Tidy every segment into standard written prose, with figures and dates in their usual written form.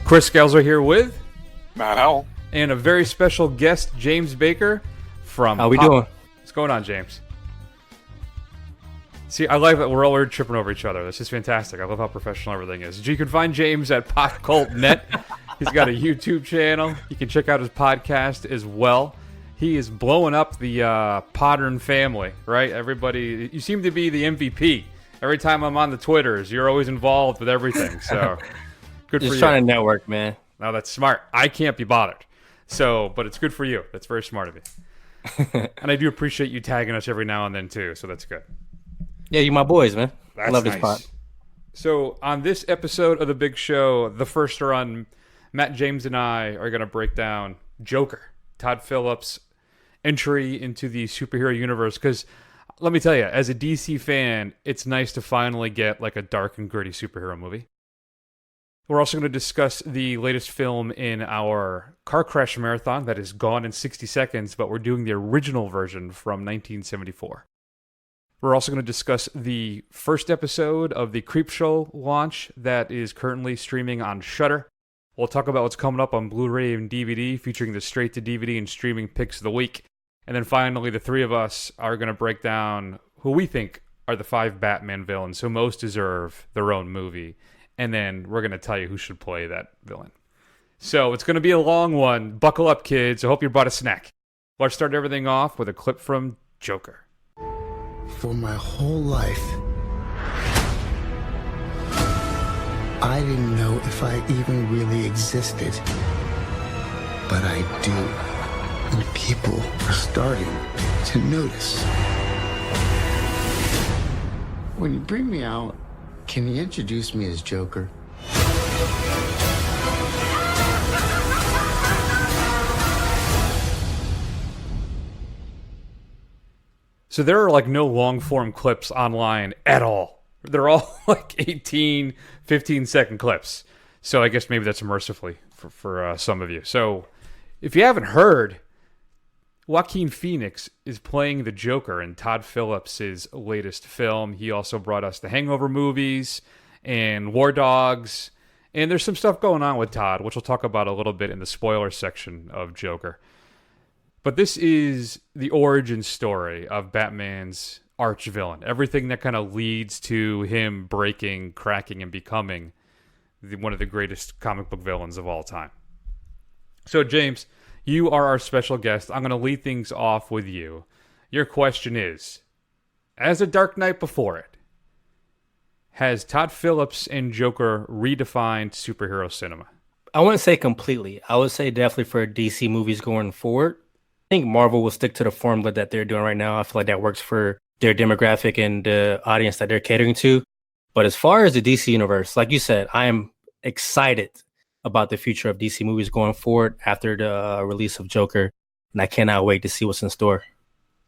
Chris Gelzer here with Matt Howell. And a very special guest, James Baker from How we doing? What's going on, James? See, I like that we're all tripping over each other. This is fantastic. I love how professional everything is. You can find James at PopCultNet. He's got a YouTube channel. You can check out his podcast as well. He is blowing up the Podern family, right? Everybody, you seem to be the MVP. Every time I'm on the Twitters, you're always involved with everything. So, good for you. Just trying to network, man. Now that's smart. I can't be bothered. So, but it's good for you. That's very smart of you. And I do appreciate you tagging us every now and then too. So that's good. Yeah, you my boys, man. That's I love nice. this pod. So on this episode of The Big Show, the first run, Matt, James, and I are going to break down Joker, Todd Phillips' entry into the superhero universe. Because let me tell you, as a DC fan, it's nice to finally get like a dark and gritty superhero movie. We're also going to discuss the latest film in our car crash marathon that is Gone in 60 Seconds, but we're doing the original version from 1974. We're also going to discuss the first episode of the Creepshow launch that is currently streaming on Shudder. We'll talk about what's coming up on Blu-ray and DVD, featuring the straight-to-DVD and streaming picks of the week. And then finally, the three of us are going to break down who we think are the 5 Batman villains who most deserve their own movie. And then we're going to tell you who should play that villain. So it's going to be a long one. Buckle up, kids. I hope you brought a snack. Let's start everything off with a clip from Joker. For my whole life, I didn't know if I even really existed. But I do. And people are starting to notice. When you bring me out, can you introduce me as Joker? So there are like no long form clips online at all. They're all like 18, 15-second clips. So I guess maybe that's mercifully for some of you. So if you haven't heard, Joaquin Phoenix is playing the Joker in Todd Phillips' latest film. He also brought us the Hangover movies and War Dogs. And there's some stuff going on with Todd, which we'll talk about a little bit in the spoiler section of Joker. But this is the origin story of Batman's arch villain. Everything that kind of leads to him breaking, cracking, and becoming one of the greatest comic book villains of all time. So, James, you are our special guest. I'm going to lead things off with you. Your question is, as a Dark Knight before it, has Todd Phillips and Joker redefined superhero cinema? I wouldn't say completely. I would say definitely for DC movies going forward. I think Marvel will stick to the formula that they're doing right now. I feel like that works for their demographic and the audience that they're catering to. But as far as the DC universe, like you said, I am excited about the future of DC movies going forward after the release of Joker. And I cannot wait to see what's in store.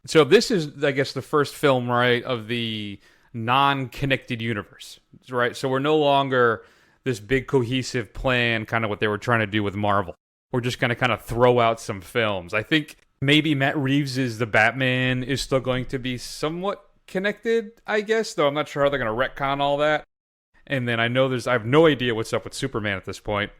So this is, I guess, the first film, right, of the non-connected universe, right? So we're no longer this big cohesive plan, kind of what they were trying to do with Marvel. We're just going to kind of throw out some films. I think maybe Matt Reeves' The Batman is still going to be somewhat connected, I guess, though I'm not sure how they're going to retcon all that. And then I have no idea what's up with Superman at this point.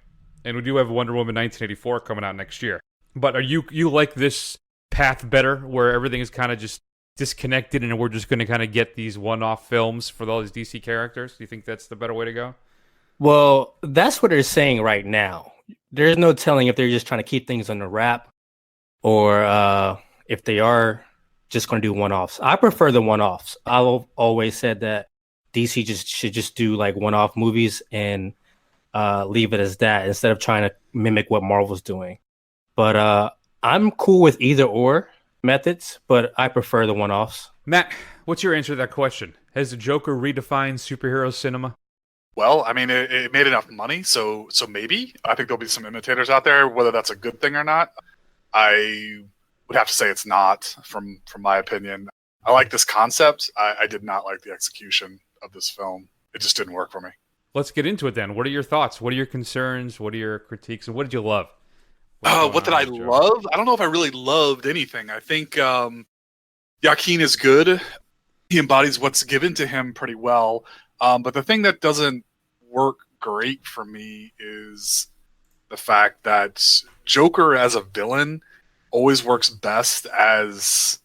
And we do have Wonder Woman 1984 coming out next year. But are you like this path better, where everything is kind of just disconnected and we're just going to kind of get these one-off films for all these DC characters? Do you think that's the better way to go? Well, that's what they're saying right now. There's no telling if they're just trying to keep things under wrap or if they are just going to do one-offs. I prefer the one-offs. I've always said that DC should just do like one-off movies and leave it as that instead of trying to mimic what Marvel's doing. But I'm cool with either or methods, but I prefer the one-offs. Matt, what's your answer to that question? Has the Joker redefined superhero cinema? Well, I mean, it made enough money, so maybe. I think there'll be some imitators out there. Whether that's a good thing or not, I would have to say it's not, from my opinion. I like this concept. I did not like the execution of this film. It just didn't work for me. Let's get into it then. What are your thoughts? What are your concerns? What are your critiques? And what did you love? What did I love? I don't know if I really loved anything. I think Joaquin is good. He embodies what's given to him pretty well. But the thing that doesn't work great for me is the fact that Joker as a villain always works best as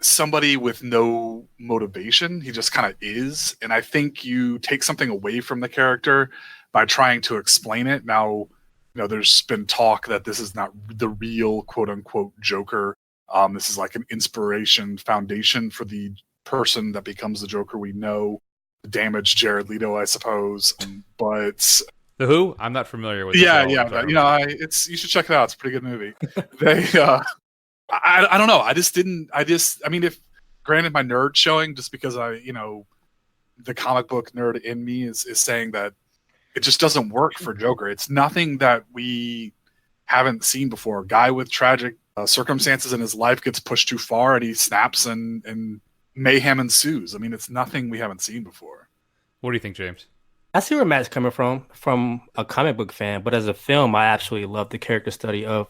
somebody with no motivation. He just kind of is. And I think you take something away from the character by trying to explain it. Now, there's been talk that this is not the real quote unquote Joker. This is like an inspiration foundation for the person that becomes the Joker we know. The damaged Jared Leto, I suppose. But The Who? I'm not familiar with. Yeah. You should check it out. It's a pretty good movie. I don't know. I mean, if granted my nerd showing, just because the comic book nerd in me is saying that it just doesn't work for Joker. It's nothing that we haven't seen before. A guy with tragic circumstances in his life gets pushed too far and he snaps and mayhem ensues. I mean, it's nothing we haven't seen before. What do you think, James? I see where Matt's coming from a comic book fan, but as a film, I absolutely love the character study of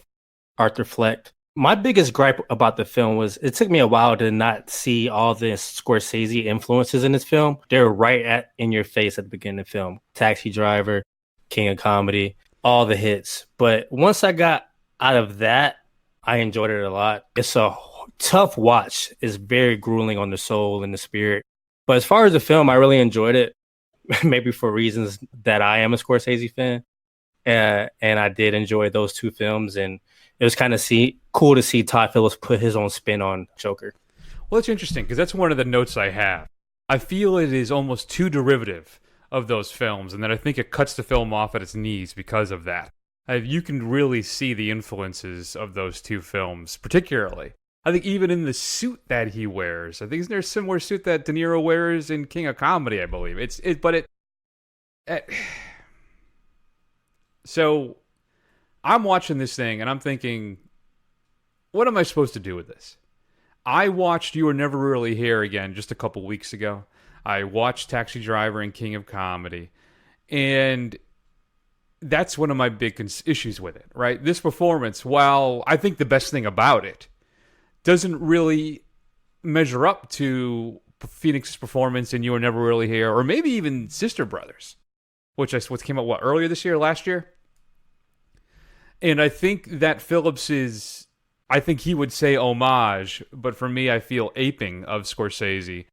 Arthur Fleck. My biggest gripe about the film was it took me a while to not see all the Scorsese influences in this film. They're right in your face at the beginning of the film. Taxi Driver, King of Comedy, all the hits. But once I got out of that, I enjoyed it a lot. It's a tough watch. It's very grueling on the soul and the spirit. But as far as the film, I really enjoyed it. Maybe for reasons that I am a Scorsese fan. And I did enjoy those two films. And it was kind of cool to see Todd Phillips put his own spin on Joker. Well, it's interesting because that's one of the notes I have. I feel it is almost too derivative of those films, and that I think it cuts the film off at its knees because of that. You can really see the influences of those two films, particularly. I think even in the suit that he wears. I think isn't there a similar suit that De Niro wears in King of Comedy, I believe. So I'm watching this thing and I'm thinking, what am I supposed to do with this? I watched You Were Never Really Here again just a couple weeks ago. I watched Taxi Driver and King of Comedy. And that's one of my big issues with it, right? This performance, while I think the best thing about it, doesn't really measure up to Phoenix's performance in You Were Never Really Here, or maybe even Sister Brothers, which came out, earlier this year, last year? And I think that Phillips is, I think he would say homage, but for me, I feel aping of Scorsese.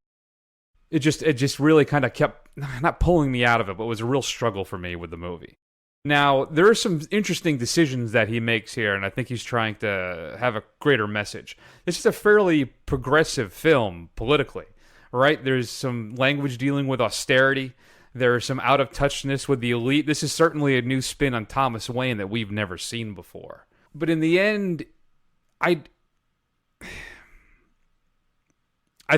It just really kind of kept, not pulling me out of it, but it was a real struggle for me with the movie. Now, there are some interesting decisions that he makes here, and I think he's trying to have a greater message. This is a fairly progressive film politically, right? There's some language dealing with austerity. There's some out-of-touchness with the elite. This is certainly a new spin on Thomas Wayne that we've never seen before. But in the end, I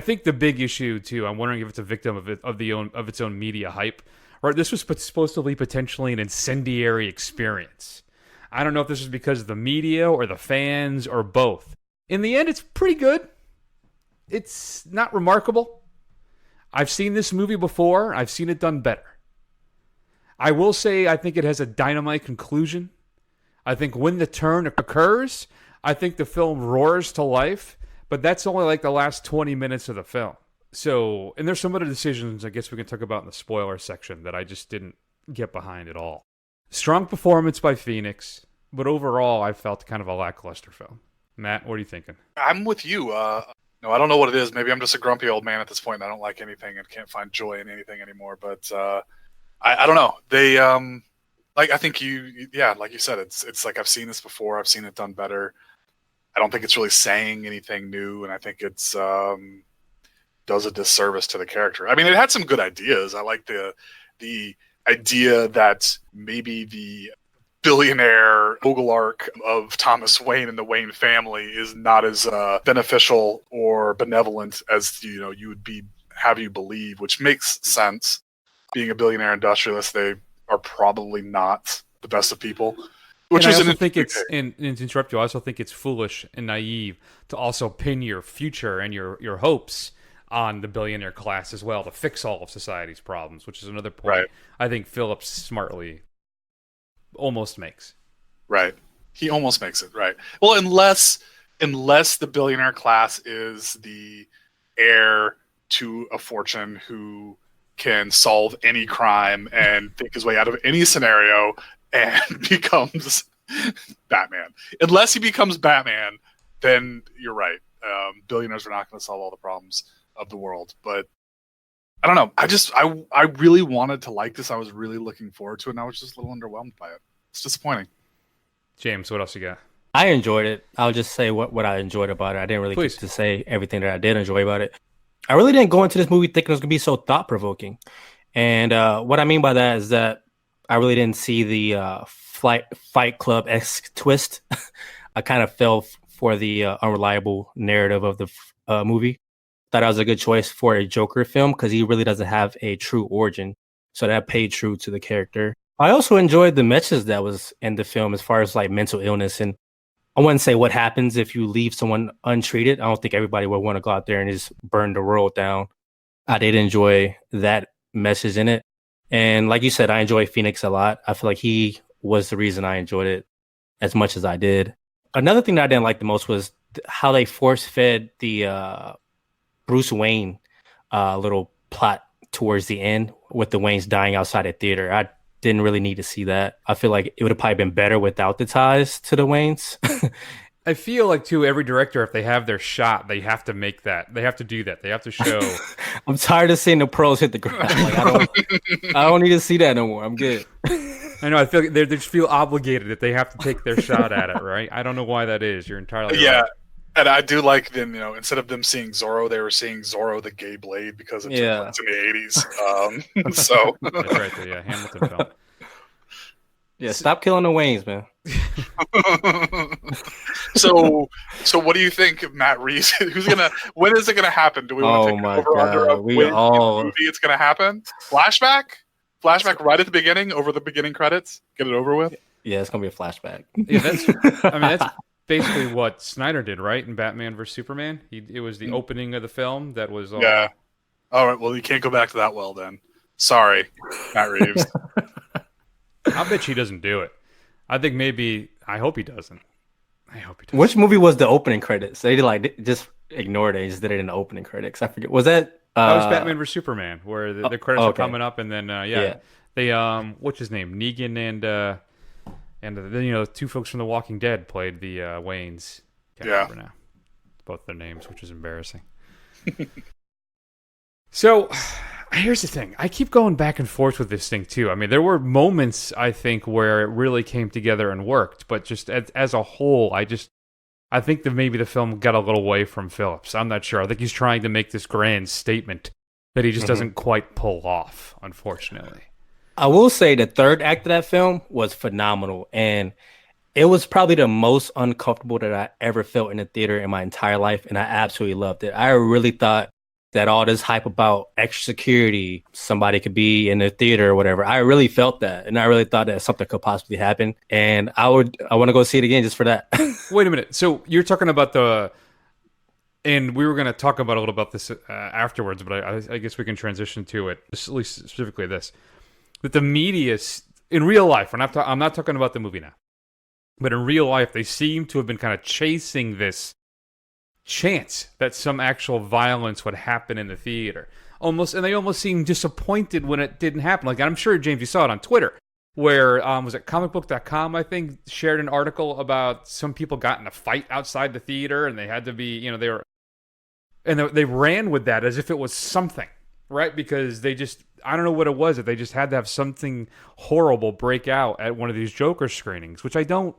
think the big issue, too, I'm wondering if it's a victim of its own media hype. Right, this was supposed to be potentially an incendiary experience. I don't know if this is because of the media or the fans or both. In the end, it's pretty good. It's not remarkable. I've seen this movie before. I've seen it done better. I will say I think it has a dynamite conclusion. I think when the turn occurs, I think the film roars to life, but that's only like the last 20 minutes of the film. So, and there's some other decisions I guess we can talk about in the spoiler section that I just didn't get behind at all. Strong performance by Phoenix, but overall I felt kind of a lackluster film. Matt, what are you thinking? I'm with you. No, I don't know what it is. Maybe I'm just a grumpy old man at this point and I don't like anything and can't find joy in anything anymore. But I don't know. They I think like you said, it's like I've seen this before. I've seen it done better. I don't think it's really saying anything new, and I think it's does a disservice to the character. I mean, it had some good ideas. I like the idea that maybe the billionaire oglarch of Thomas Wayne and the Wayne family is not as beneficial or benevolent as you would have you believe, which makes sense. Being a billionaire industrialist, they are probably not the best of people. Which is, I also think it's, and to interrupt you, I also think it's foolish and naive to also pin your future and your hopes on the billionaire class as well to fix all of society's problems, which is another point right. I think Phillips smartly almost makes. Right. He almost makes it, right. Well, unless the billionaire class is the heir to a fortune who can solve any crime and think his way out of any scenario and becomes Batman. Unless he becomes Batman, then you're right. Billionaires are not going to solve all the problems of the world. But I don't know. I really wanted to like this. I was really looking forward to it, and I was just a little underwhelmed by it. It's disappointing. James, what else you got? I enjoyed it. I'll just say what I enjoyed about it. I didn't really get to say everything that I did enjoy about it. I really didn't go into this movie thinking it was going to be so thought-provoking. And what I mean by that is that I really didn't see the Fight Club-esque twist. I kind of fell for the unreliable narrative of the movie. Thought it was a good choice for a Joker film because he really doesn't have a true origin. So that paid true to the character. I also enjoyed the message that was in the film as far as like mental illness. And I wouldn't say what happens if you leave someone untreated. I don't think everybody would want to go out there and just burn the world down. I did enjoy that message in it. And like you said, I enjoy Phoenix a lot. I feel like he was the reason I enjoyed it as much as I did. Another thing that I didn't like the most was how they force-fed the Bruce Wayne little plot towards the end with the Waynes dying outside a theater. I didn't really need to see that. I feel like it would have probably been better without the ties to the Waynes. I feel like, too, every director, if they have their shot, they have to make that. They have to do that. They have to show. I'm tired of seeing the pearls hit the ground. Like, I don't need to see that no more. I'm good. I know. I feel like they just feel obligated that they have to take their shot at it, right? I don't know why that is. You're entirely right. And I do like them, instead of them seeing Zorro, they were seeing Zorro the gay blade because it took place in the 80s. So that's right there, yeah. Hamilton film. Yeah, stop killing the Waynes, man. So what do you think of Matt Reeves? When is it gonna happen? Do we want to take over under a movie it's gonna happen? Flashback right at the beginning, over the beginning credits. Get it over with. Yeah, it's gonna be a flashback. Yeah, that's basically what Snyder did, right? In Batman vs Superman, it was the opening of the film that was all. Yeah. All right. Well, you can't go back to that well then. Sorry, Matt Reeves. I bet he doesn't do it. I think maybe. I hope he doesn't. Which movie was the opening credits? They just ignored it and just did it in the opening credits. I forget. Was that? That was Batman vs Superman, where the credits are coming up, and then they what's his name, Negan and then two folks from The Walking Dead played the Waynes. Can't remember now. Both their names, which is embarrassing. So, here's the thing. I keep going back and forth with this thing, too. I mean, there were moments, I think, where it really came together and worked. But just as a whole, I think that maybe the film got a little away from Phillips. I'm not sure. I think he's trying to make this grand statement that he just doesn't quite pull off, unfortunately. I will say the third act of that film was phenomenal. And it was probably the most uncomfortable that I ever felt in a theater in my entire life. And I absolutely loved it. I really thought that all this hype about extra security, somebody could be in the theater or whatever. I really felt that. And I really thought that something could possibly happen. And I want to go see it again just for that. Wait a minute. So you're talking about and we were going to talk about a little about this afterwards, but I guess we can transition to it, at least specifically this. That the media, in real life, I'm not talking about the movie now, but in real life, they seem to have been kind of chasing this chance that some actual violence would happen in the theater. And they almost seemed disappointed when it didn't happen. Like, I'm sure, James, you saw it on Twitter, where, was it comicbook.com, I think, shared an article about some people got in a fight outside the theater, and they had to be, they ran with that as if it was something, right? Because I don't know what it was, that they just had to have something horrible break out at one of these Joker screenings, which I don't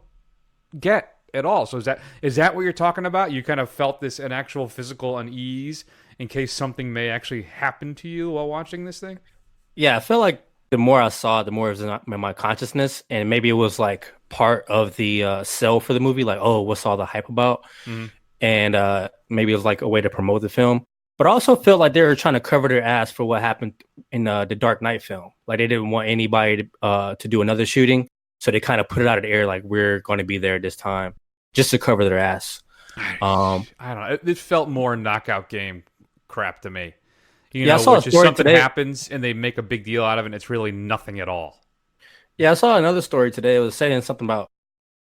get at all. So is that what you're talking about? You kind of felt an actual physical unease in case something may actually happen to you while watching this thing? Yeah, I feel like the more I saw, the more it was in my consciousness, and maybe it was like part of the sell for the movie, like, oh, what's all the hype about? Mm-hmm. And maybe it was like a way to promote the film. But I also felt like they were trying to cover their ass for what happened in the Dark Knight film. Like, they didn't want anybody to do another shooting, so they kind of put it out of the air, like, we're going to be there this time, just to cover their ass. I don't know. It felt more knockout game crap to me. I saw a story something today. Happens and they make a big deal out of it, and it's really nothing at all. Yeah, I saw another story today. It was saying something about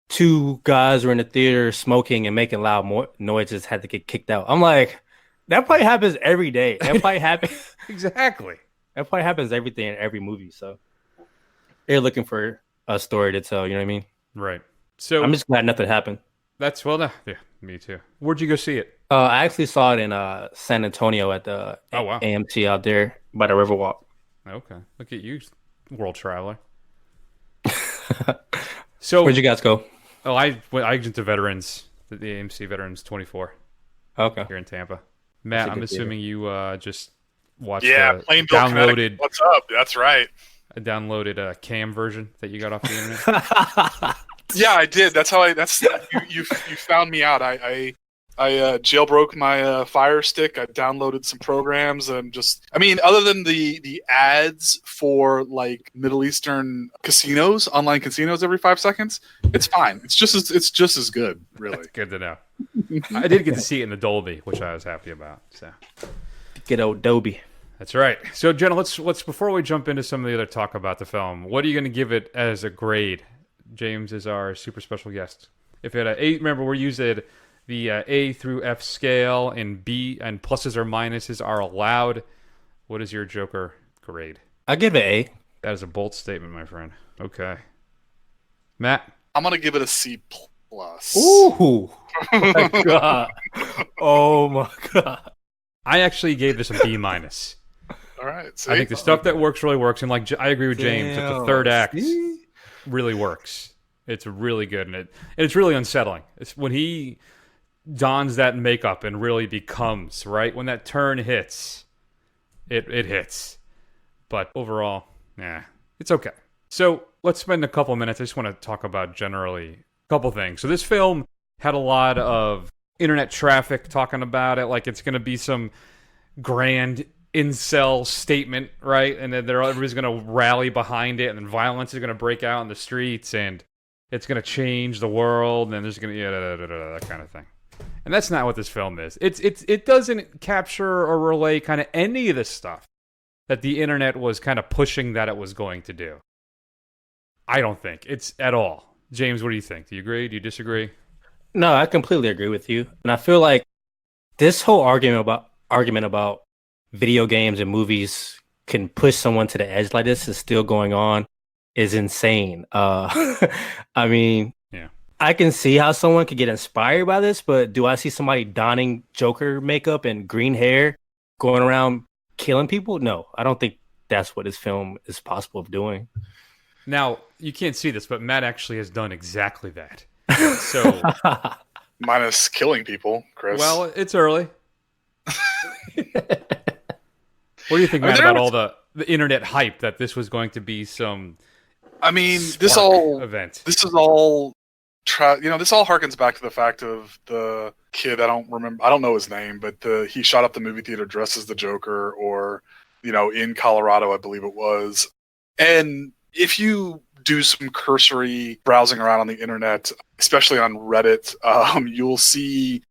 two guys were in the theater smoking and making loud noises, had to get kicked out. I'm like, that probably happens every day. That probably happens. Exactly. That probably happens everything in every movie. So they're looking for story to tell. You know what I mean? Right. So I'm just glad nothing happened. that's well, no, yeah, me too. Where'd you go see it? I actually saw it in San Antonio at the Oh, wow. AMC out there by the Riverwalk. Okay, look at you, world traveler. So Where'd you guys go? Oh, I went to Veterans, the AMC Veterans 24 Okay. here in Tampa. Matt, I'm assuming you just watched Plain Bill Kinetic. What's up? That's right. a downloaded cam version that you got off the internet. Yeah, I did. That's how you found me out. I jailbroke my Fire Stick. I downloaded some programs and other than the ads for like Middle Eastern casinos, online casinos every 5 seconds, it's fine. It's just as good, really. That's good to know. I did get to see it in the Dolby, which I was happy about. So Get old Dolby. that's right. So Jenna, let's before we jump into some of the other talk about the film, what are you going to give it as a grade? James is our super special guest. If it had a 8, remember we're using the A through F scale, and B and pluses or minuses are allowed. What is your Joker grade? I give it A. That is a bold statement, my friend. Okay, Matt. I'm gonna give it a C plus. Ooh. Oh my god. Oh my god. I actually gave this a B minus. All right. See? I think the stuff that works really works, and like I agree with James that the third act really works. It's really good, and it's really unsettling. It's when he dons that makeup and really becomes right when that turn hits. It hits, but overall, it's okay. So let's spend a couple minutes. I just want to talk about generally a couple things. So this film had a lot of internet traffic talking about it, like it's going to be some grand incel statement, right? And then everybody's going to rally behind it, and then violence is going to break out in the streets, and it's going to change the world, and there's going to that kind of thing. And that's not what this film is. It doesn't capture or relay kind of any of the stuff that the internet was kind of pushing that it was going to do. I don't think it's at all. James, what do you think? Do you agree? Do you disagree? No, I completely agree with you. And I feel like this whole argument about video games and movies can push someone to the edge like this is still going on is insane. I mean, yeah, I can see how someone could get inspired by this, but do I see somebody donning Joker makeup and green hair going around killing people? No, I don't think that's what this film is possible of doing. Now, you can't see this, but Matt actually has done exactly that. So, minus killing people, Chris. well, it's early. What do you think, Matt, about all the internet hype that this was going to be some? This all event. This is all. This all harkens back to the fact of the kid. I don't know his name, but he shot up the movie theater dressed as the Joker, or in Colorado, I believe it was. And if you do some cursory browsing around on the internet, especially on Reddit, you'll see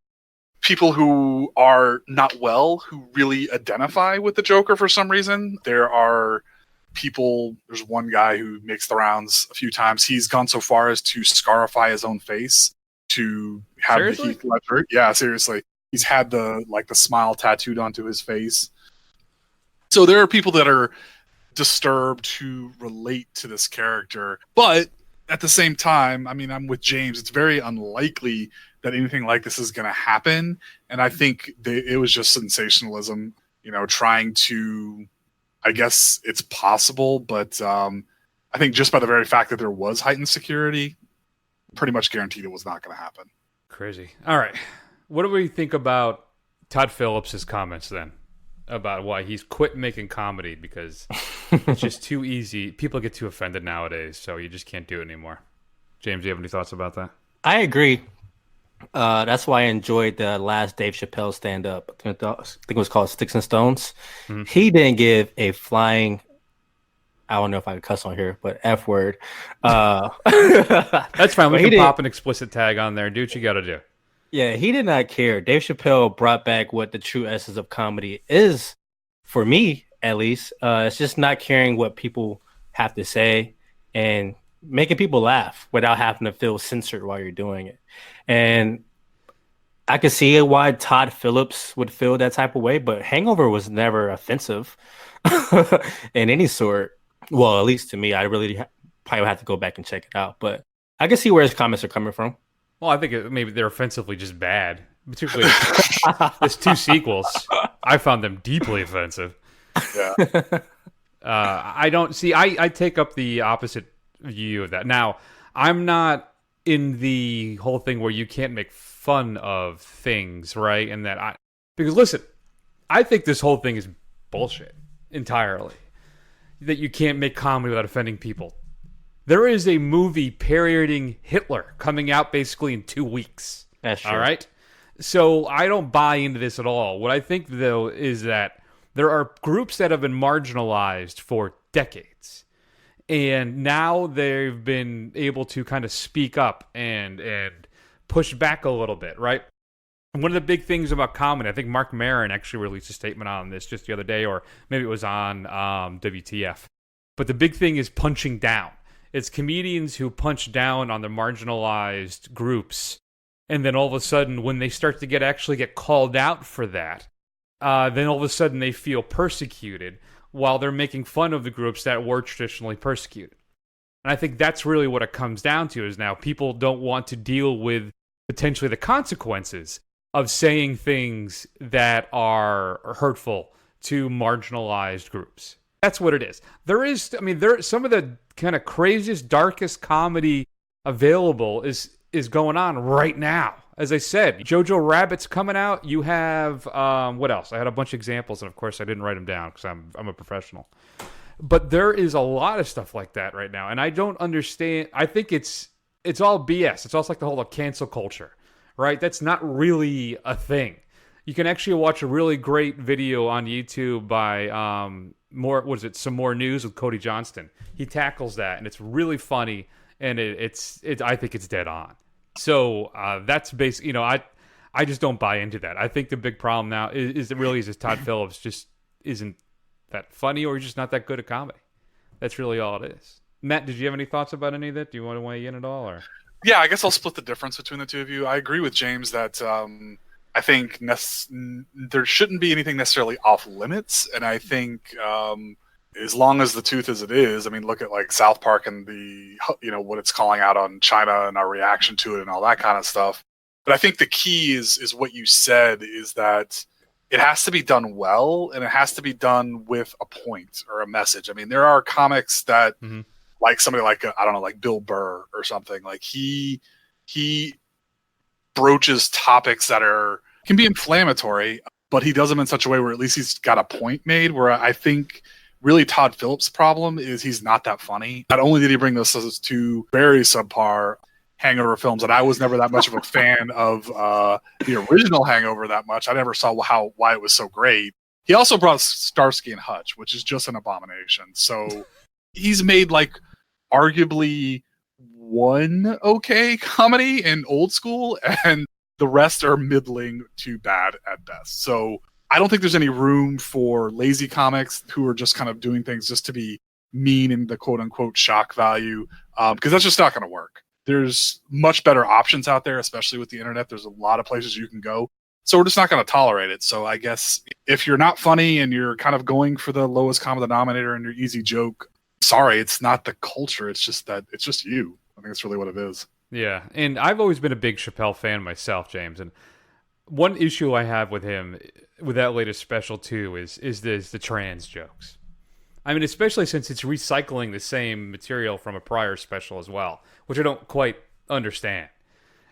people who are not well who really identify with the Joker for some reason. There are people, there's one guy who makes the rounds a few times. He's gone so far as to scarify his own face to have Seriously? the Heath Ledger. Yeah, seriously. He's had the smile tattooed onto his face. So there are people that are disturbed to relate to this character, but at the same time, I'm with James. It's very unlikely that anything like this is going to happen, and I think it was just sensationalism, trying to, I guess it's possible, but I think just by the very fact that there was heightened security, pretty much guaranteed it was not going to happen. Crazy. All right, what do we think about Todd Phillips' comments then? About why he's quit making comedy because it's just too easy. People get too offended nowadays, so you just can't do it anymore. James, do you have any thoughts about that? I agree. That's why I enjoyed the last Dave Chappelle stand-up. I think it was called Sticks and Stones. Mm-hmm. He didn't give a flying, I don't know if I could cuss on here, but F word. That's fine. We can pop an explicit tag on there. Do what you got to do. Yeah, he did not care. Dave Chappelle brought back what the true essence of comedy is, for me at least. It's just not caring what people have to say and making people laugh without having to feel censored while you're doing it. And I could see why Todd Phillips would feel that type of way, but Hangover was never offensive in any sort. Well, at least to me, probably have to go back and check it out. But I can see where his comments are coming from. Well, I think maybe they're offensively just bad. Particularly there's 2 sequels. I found them deeply offensive. Yeah. I take up the opposite view of that. Now, I'm not in the whole thing where you can't make fun of things, right? And because listen, I think this whole thing is bullshit entirely. That you can't make comedy without offending people. There is a movie parodying Hitler coming out basically in 2 weeks. That's true. All right? So I don't buy into this at all. What I think, though, is that there are groups that have been marginalized for decades. And now they've been able to kind of speak up and push back a little bit, right? And one of the big things about comedy, I think Mark Maron actually released a statement on this just the other day, or maybe it was on WTF. But the big thing is punching down. It's comedians who punch down on the marginalized groups. And then all of a sudden, when they start to actually get called out for that, then all of a sudden they feel persecuted while they're making fun of the groups that were traditionally persecuted. And I think that's really what it comes down to, is now people don't want to deal with potentially the consequences of saying things that are hurtful to marginalized groups. That's what it is. There's some of the kind of craziest, darkest comedy available is going on right now. As I said, Jojo Rabbit's coming out. You have, what else? I had a bunch of examples, and of course I didn't write them down because I'm a professional. But there is a lot of stuff like that right now, and I don't understand. I think it's all BS. It's also like the whole cancel culture, right? That's not really a thing. You can actually watch a really great video on YouTube by Some More News with Cody Johnston. He tackles that, and it's really funny, and I think it's dead on. So that's basically, I just don't buy into that. I think the big problem now is Todd Phillips just isn't that funny, or he's just not that good at comedy. That's really all it is. Matt, did you have any thoughts about any of that? Do you want to weigh in at all? Or? Yeah, I guess I'll split the difference between the two of you. I agree with James that I think there shouldn't be anything necessarily off limits, and I think as long as the tooth as it is, I mean, look at like South Park and what it's calling out on China and our reaction to it and all that kind of stuff. But I think the key is what you said, is that it has to be done well, and it has to be done with a point or a message. I mean, there are comics that, like somebody like like Bill Burr or something, like he broaches topics that can be inflammatory, but he does them in such a way where at least he's got a point made. Where I think really Todd Phillips' problem is he's not that funny. Not only did he bring those 2 very subpar Hangover films, and I was never that much of a fan of the original Hangover that much. I never saw why it was so great. He also brought Starsky and Hutch, which is just an abomination. So he's made like arguably one okay comedy in Old School, and the rest are middling to bad at best. So I don't think there's any room for lazy comics who are just kind of doing things just to be mean in the quote unquote shock value, because that's just not going to work. There's much better options out there, especially with the internet. There's a lot of places you can go. So we're just not going to tolerate it. So I guess if you're not funny and you're kind of going for the lowest common denominator and your easy joke, sorry, it's not the culture. It's just you. I think that's really what it is. Yeah. And I've always been a big Chappelle fan myself, James. And one issue I have with him, with that latest special too, is the trans jokes. I mean, especially since it's recycling the same material from a prior special as well, which I don't quite understand.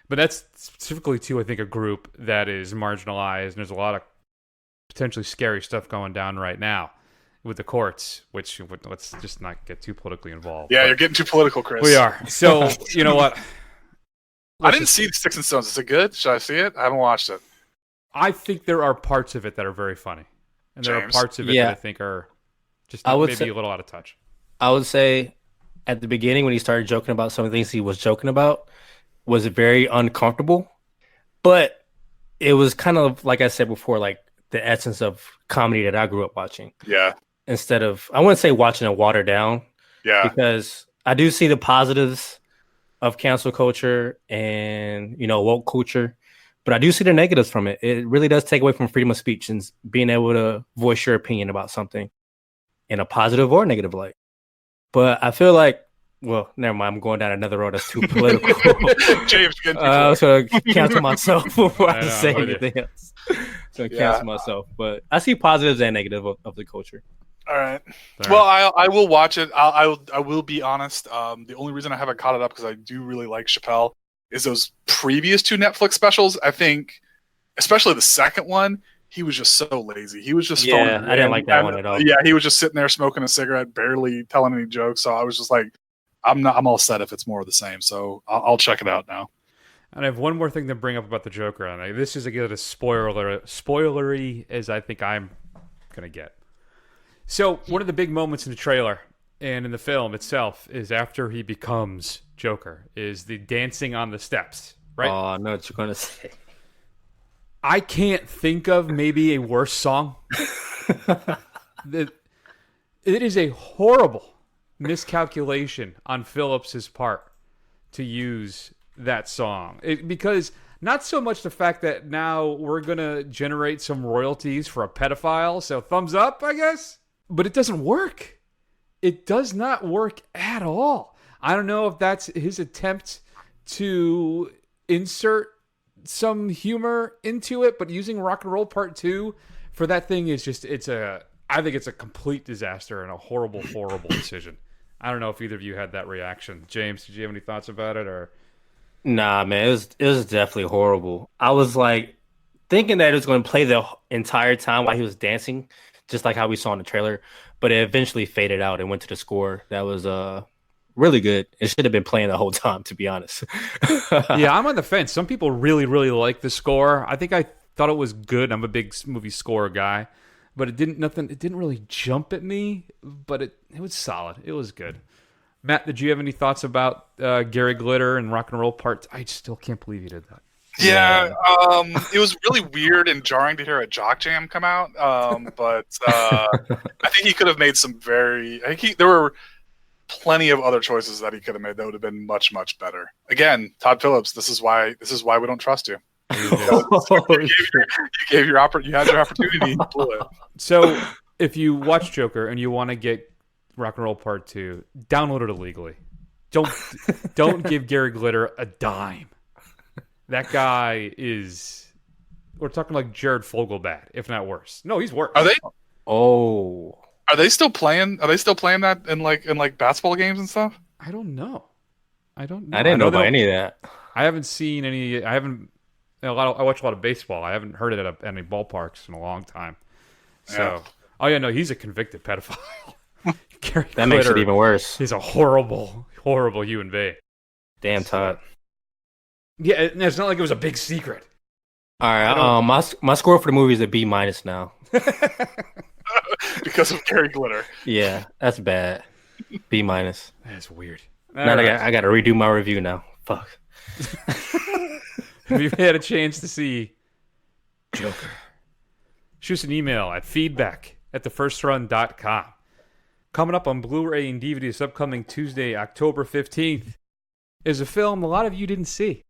But that's specifically to, I think, a group that is marginalized, and there's a lot of potentially scary stuff going down right now with the courts, which let's just not get too politically involved. Yeah, you're getting too political, Chris. We are. So, you know what? I didn't see Sticks and Stones. Is it good? Should I see it? I haven't watched it. I think there are parts of it that are very funny. And there are parts of it that I think are just maybe a little out of touch. I would say at the beginning when he started joking about some of the things he was joking about was very uncomfortable. But it was kind of, like I said before, like the essence of comedy that I grew up watching. Yeah. Instead of, I wouldn't say watching it watered down. Yeah. Because I do see the positives of cancel culture and, woke culture. But I do see the negatives from it. It really does take away from freedom of speech and being able to voice your opinion about something in a positive or negative light. But I feel like Well, never mind. I'm going down another road that's too political. James, getting too I was going to cancel myself before I know, say I'm with you. anything else. So cancel myself. But I see positives and negatives of the culture. All right. All Well, I will watch it. I will be honest. The only reason I haven't caught it up because I do really like Chappelle is those previous 2 Netflix specials. I think, especially the second one, he was just so lazy. He was just Yeah, I didn't like that one at all. Yeah, he was just sitting there smoking a cigarette, barely telling any jokes. So I was just like, I'm all set if it's more of the same. So I'll check it out now. And I have one more thing to bring up about the Joker. And this is again as spoilery as I think I'm gonna get. So one of the big moments in the trailer and in the film itself is after he becomes Joker, is the dancing on the steps, right? Oh, I know what you're going to say. I can't think of maybe a worse song. It is a horrible miscalculation on Phillips's part to use that song. Because not so much the fact that now we're going to generate some royalties for a pedophile, so thumbs up, I guess. But it doesn't work. It does not work at all. I don't know if that's his attempt to insert some humor into it, but using Rock and Roll Part 2 for that thing is just, I think it's a complete disaster and a horrible, horrible decision. I don't know if either of you had that reaction. James, did you have any thoughts about it? Or Nah, man, it was definitely horrible. I was like thinking that it was going to play the entire time while he was dancing, just like how we saw in the trailer, but it eventually faded out and went to the score. That was really good. It should have been playing the whole time, to be honest. yeah, I'm on the fence. Some people really, really like the score. I think I thought it was good. I'm a big movie score guy, but it didn't really jump at me, but it was solid. It was good. Matt, did you have any thoughts about Gary Glitter and Rock and Roll Part? I still can't believe you did that. Yeah, it was really weird and jarring to hear a jock jam come out. But I think he could have made some there were plenty of other choices that he could have made that would have been much, much better. Again, Todd Phillips, this is why we don't trust you. You had your opportunity. You blew it. So if you watch Joker and you want to get Rock and Roll Part 2, download it illegally. Don't give Gary Glitter a dime. That guy we're talking like Jared Fogelbad, if not worse. No, he's worse. Are they? Oh. Are they still playing that in like basketball games and stuff? I don't know. I didn't know about any of that. I haven't seen any. I watch a lot of baseball. I haven't heard it at any ballparks in a long time. So, no, he's a convicted pedophile. That makes it even worse. He's a horrible, horrible human being. Damn, Todd. Yeah, and it's not like it was a big secret. All right, my score for the movie is a B- now. Because of Gary Glitter. Yeah, that's bad. B-. That's weird. Now I got to redo my review now. Fuck. Have you had a chance to see Joker? Shoot us an email at feedback@thefirstrun.com. Coming up on Blu-ray and DVD this upcoming Tuesday, October 15th, is a film a lot of you didn't see.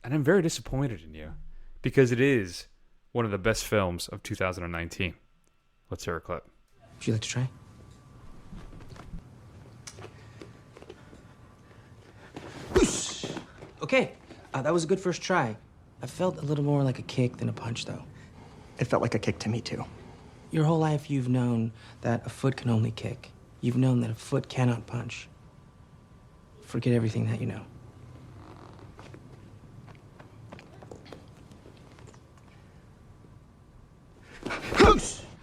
And I'm very disappointed in you because it is one of the best films of 2019. Let's hear a clip. Would you like to try? Okay, that was a good first try. I felt a little more like a kick than a punch, though. It felt like a kick to me, too. Your whole life, you've known that a foot can only kick. You've known that a foot cannot punch. Forget everything that you know.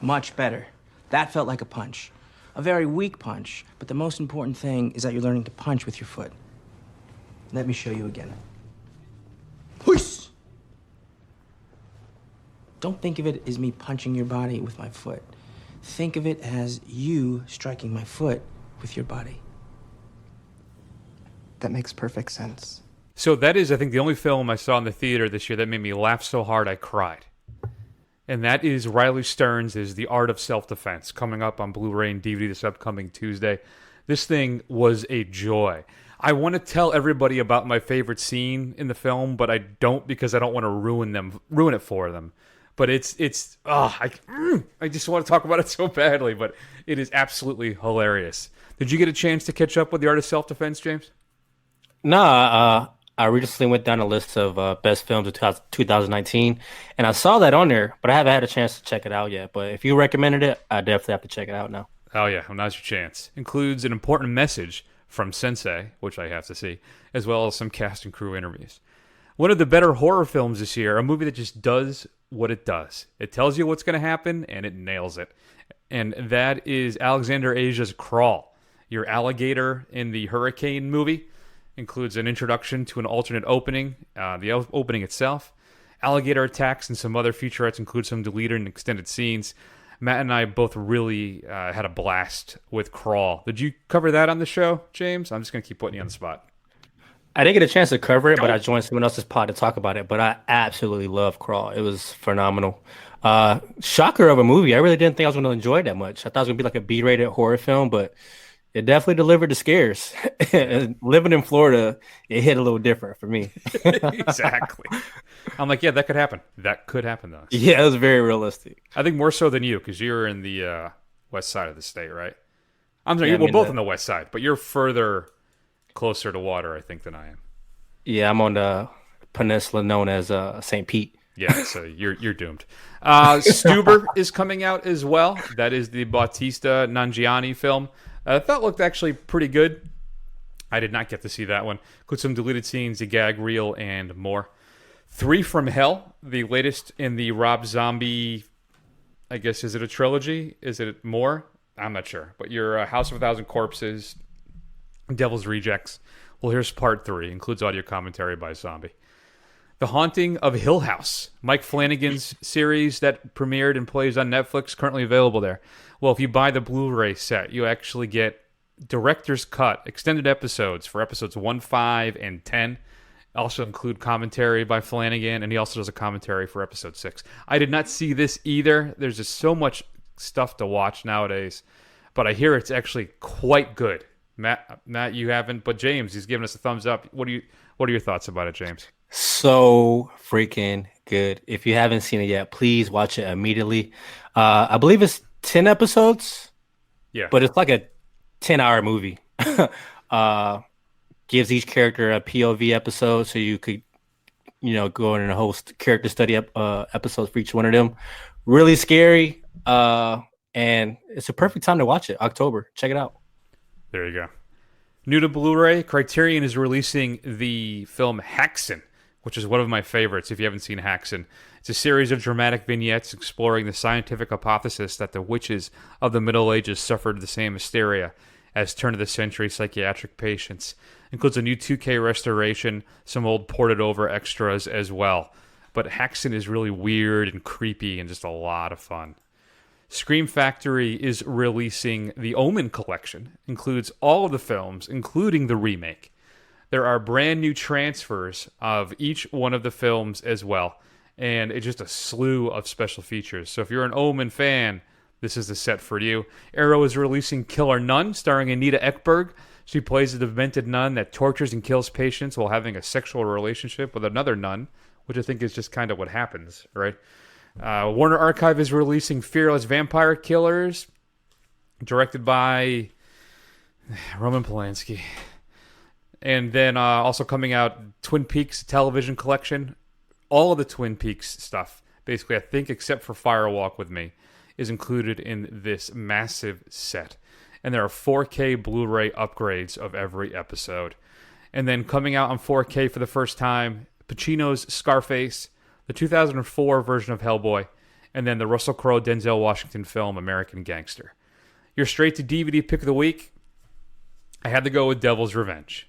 Much better. That felt like a punch. A very weak punch, but the most important thing is that you're learning to punch with your foot. Let me show you again. Don't think of it as me punching your body with my foot. Think of it as you striking my foot with your body. That makes perfect sense. So that is, I think, the only film I saw in the theater this year that made me laugh so hard I cried. And that is Riley Stearns' The Art of Self-Defense, coming up on Blu-ray and DVD this upcoming Tuesday. This thing was a joy. I want to tell everybody about my favorite scene in the film, but I don't because I don't want to ruin it for them. But I just want to talk about it so badly, but it is absolutely hilarious. Did you get a chance to catch up with The Art of Self-Defense, James? Nah, I recently went down a list of best films of 2019, and I saw that on there, but I haven't had a chance to check it out yet. But if you recommended it, I definitely have to check it out now. Oh yeah, well, now's your chance. Includes an important message from Sensei, which I have to see, as well as some cast and crew interviews. One of the better horror films this year, a movie that just does what it does. It tells you what's going to happen, and it nails it. And that is Alexander Asia's Crawl. Your alligator in the Hurricane movie includes an introduction to an alternate opening, the opening itself. Alligator attacks and some other featurettes include some deleted and extended scenes. Matt and I both really had a blast with Crawl. Did you cover that on the show, James? I'm just going to keep putting you on the spot. I didn't get a chance to cover it, but I joined someone else's pod to talk about it. But I absolutely love Crawl. It was phenomenal. Shocker of a movie. I really didn't think I was going to enjoy it that much. I thought it was going to be like a B-rated horror film, but it definitely delivered the scares. Living in Florida, it hit a little different for me. Exactly. I'm like, yeah, that could happen. That could happen, though. Yeah, it was very realistic. I think more so than you, because you're in the west side of the state, right? I'm sorry, Yeah, we're both on the west side, but you're further closer to water, I think, than I am. Yeah, I'm on the peninsula known as St. Pete. Yeah, so you're doomed. Stuber is coming out as well. That is the Bautista Nanjiani film. I thought looked actually pretty good. I did not get to see that one. Includes some deleted scenes, a gag reel, and more. 3 from Hell, the latest in the Rob Zombie, I guess, is it a trilogy? Is it more? I'm not sure. But your House of a Thousand Corpses, Devil's Rejects. Well, here's part 3. Includes audio commentary by Zombie. The Haunting of Hill House, Mike Flanagan's series that premiered and plays on Netflix, currently available there. Well, if you buy the Blu-ray set, you actually get director's cut, extended episodes for episodes 1, 5, and 10. Also include commentary by Flanagan, and he also does a commentary for episode 6. I did not see this either. There's just so much stuff to watch nowadays, but I hear it's actually quite good. Matt, you haven't, but James, he's giving us a thumbs up. What are your thoughts about it, James? So freaking good. If you haven't seen it yet, please watch it immediately. I believe it's 10 episodes. Yeah. But it's like a 10-hour movie. Gives each character a POV episode, so you could, go in and host character study episodes for each one of them. Really scary. And it's a perfect time to watch it. October. Check it out. There you go. New to Blu-ray, Criterion is releasing the film Haxan, which is one of my favorites if you haven't seen Haxan. It's a series of dramatic vignettes exploring the scientific hypothesis that the witches of the Middle Ages suffered the same hysteria as turn-of-the-century psychiatric patients. Includes a new 2K restoration, some old ported-over extras as well. But Haxan is really weird and creepy and just a lot of fun. Scream Factory is releasing the Omen collection. Includes all of the films, including the remake. There are brand new transfers of each one of the films as well. And it's just a slew of special features. So if you're an Omen fan, this is the set for you. Arrow is releasing Killer Nun, starring Anita Ekberg. She plays a demented nun that tortures and kills patients while having a sexual relationship with another nun, which I think is just kind of what happens, right? Warner Archive is releasing Fearless Vampire Killers, directed by Roman Polanski. And then also coming out, Twin Peaks television collection. All of the Twin Peaks stuff, basically, I think, except for Firewalk with Me, is included in this massive set. And there are 4K Blu-ray upgrades of every episode. And then coming out on 4K for the first time, Pacino's Scarface, the 2004 version of Hellboy, and then the Russell Crowe Denzel Washington film American Gangster. Your straight-to-DVD pick of the week, I had to go with Devil's Revenge.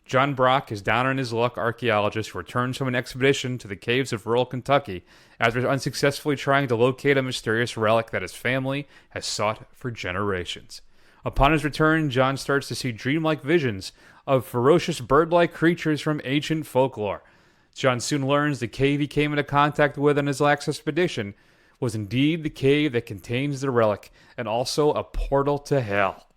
John Brock is down on his luck archaeologist who returns from an expedition to the caves of rural Kentucky after unsuccessfully trying to locate a mysterious relic that his family has sought for generations. Upon his return, John starts to see dreamlike visions of ferocious bird-like creatures from ancient folklore. John soon learns the cave he came into contact with on his last expedition was indeed the cave that contains the relic, and also a portal to hell.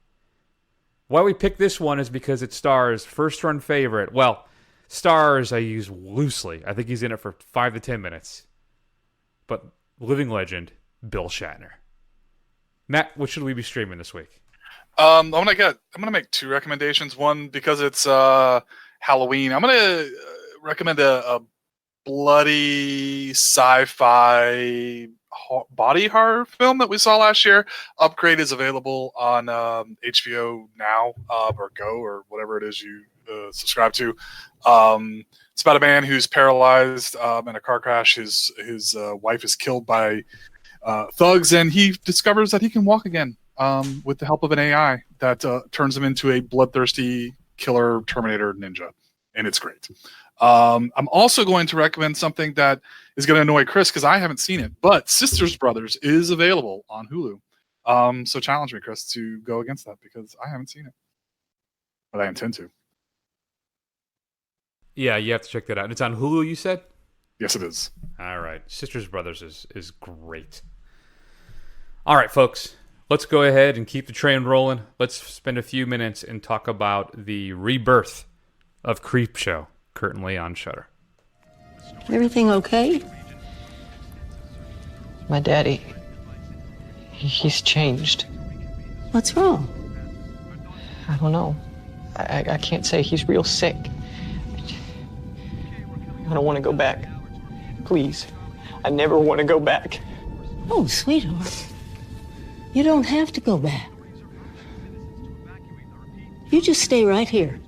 Why we picked this one is because it stars first-run favorite. Well, stars I use loosely. I think he's in it for 5 to 10 minutes. But living legend, Bill Shatner. Matt, what should we be streaming this week? I'm gonna make two recommendations. One, because it's Halloween, I'm gonna recommend a bloody sci-fi body horror film that we saw last year. Upgrade is available on HBO Now or Go or whatever it is you subscribe to. It's about a man who's paralyzed in a car crash. His wife is killed by thugs, and he discovers that he can walk again with the help of an AI that turns him into a bloodthirsty killer Terminator ninja, and it's great. I'm also going to recommend something that is going to annoy Chris because I haven't seen it, but Sisters Brothers is available on Hulu. So challenge me, Chris, to go against that because I haven't seen it, but I intend to. Yeah, you have to check that out. And it's on Hulu, you said? Yes, it is. All right. Sisters Brothers is great. All right, folks. Let's go ahead and keep the train rolling. Let's spend a few minutes and talk about the rebirth of Creepshow, currently on Shudder. Everything okay? My daddy, he's changed. What's wrong? I don't know. I can't say. He's real sick. I don't want to go back. Please. I never want to go back. Oh, sweetheart. You don't have to go back. You just stay right here.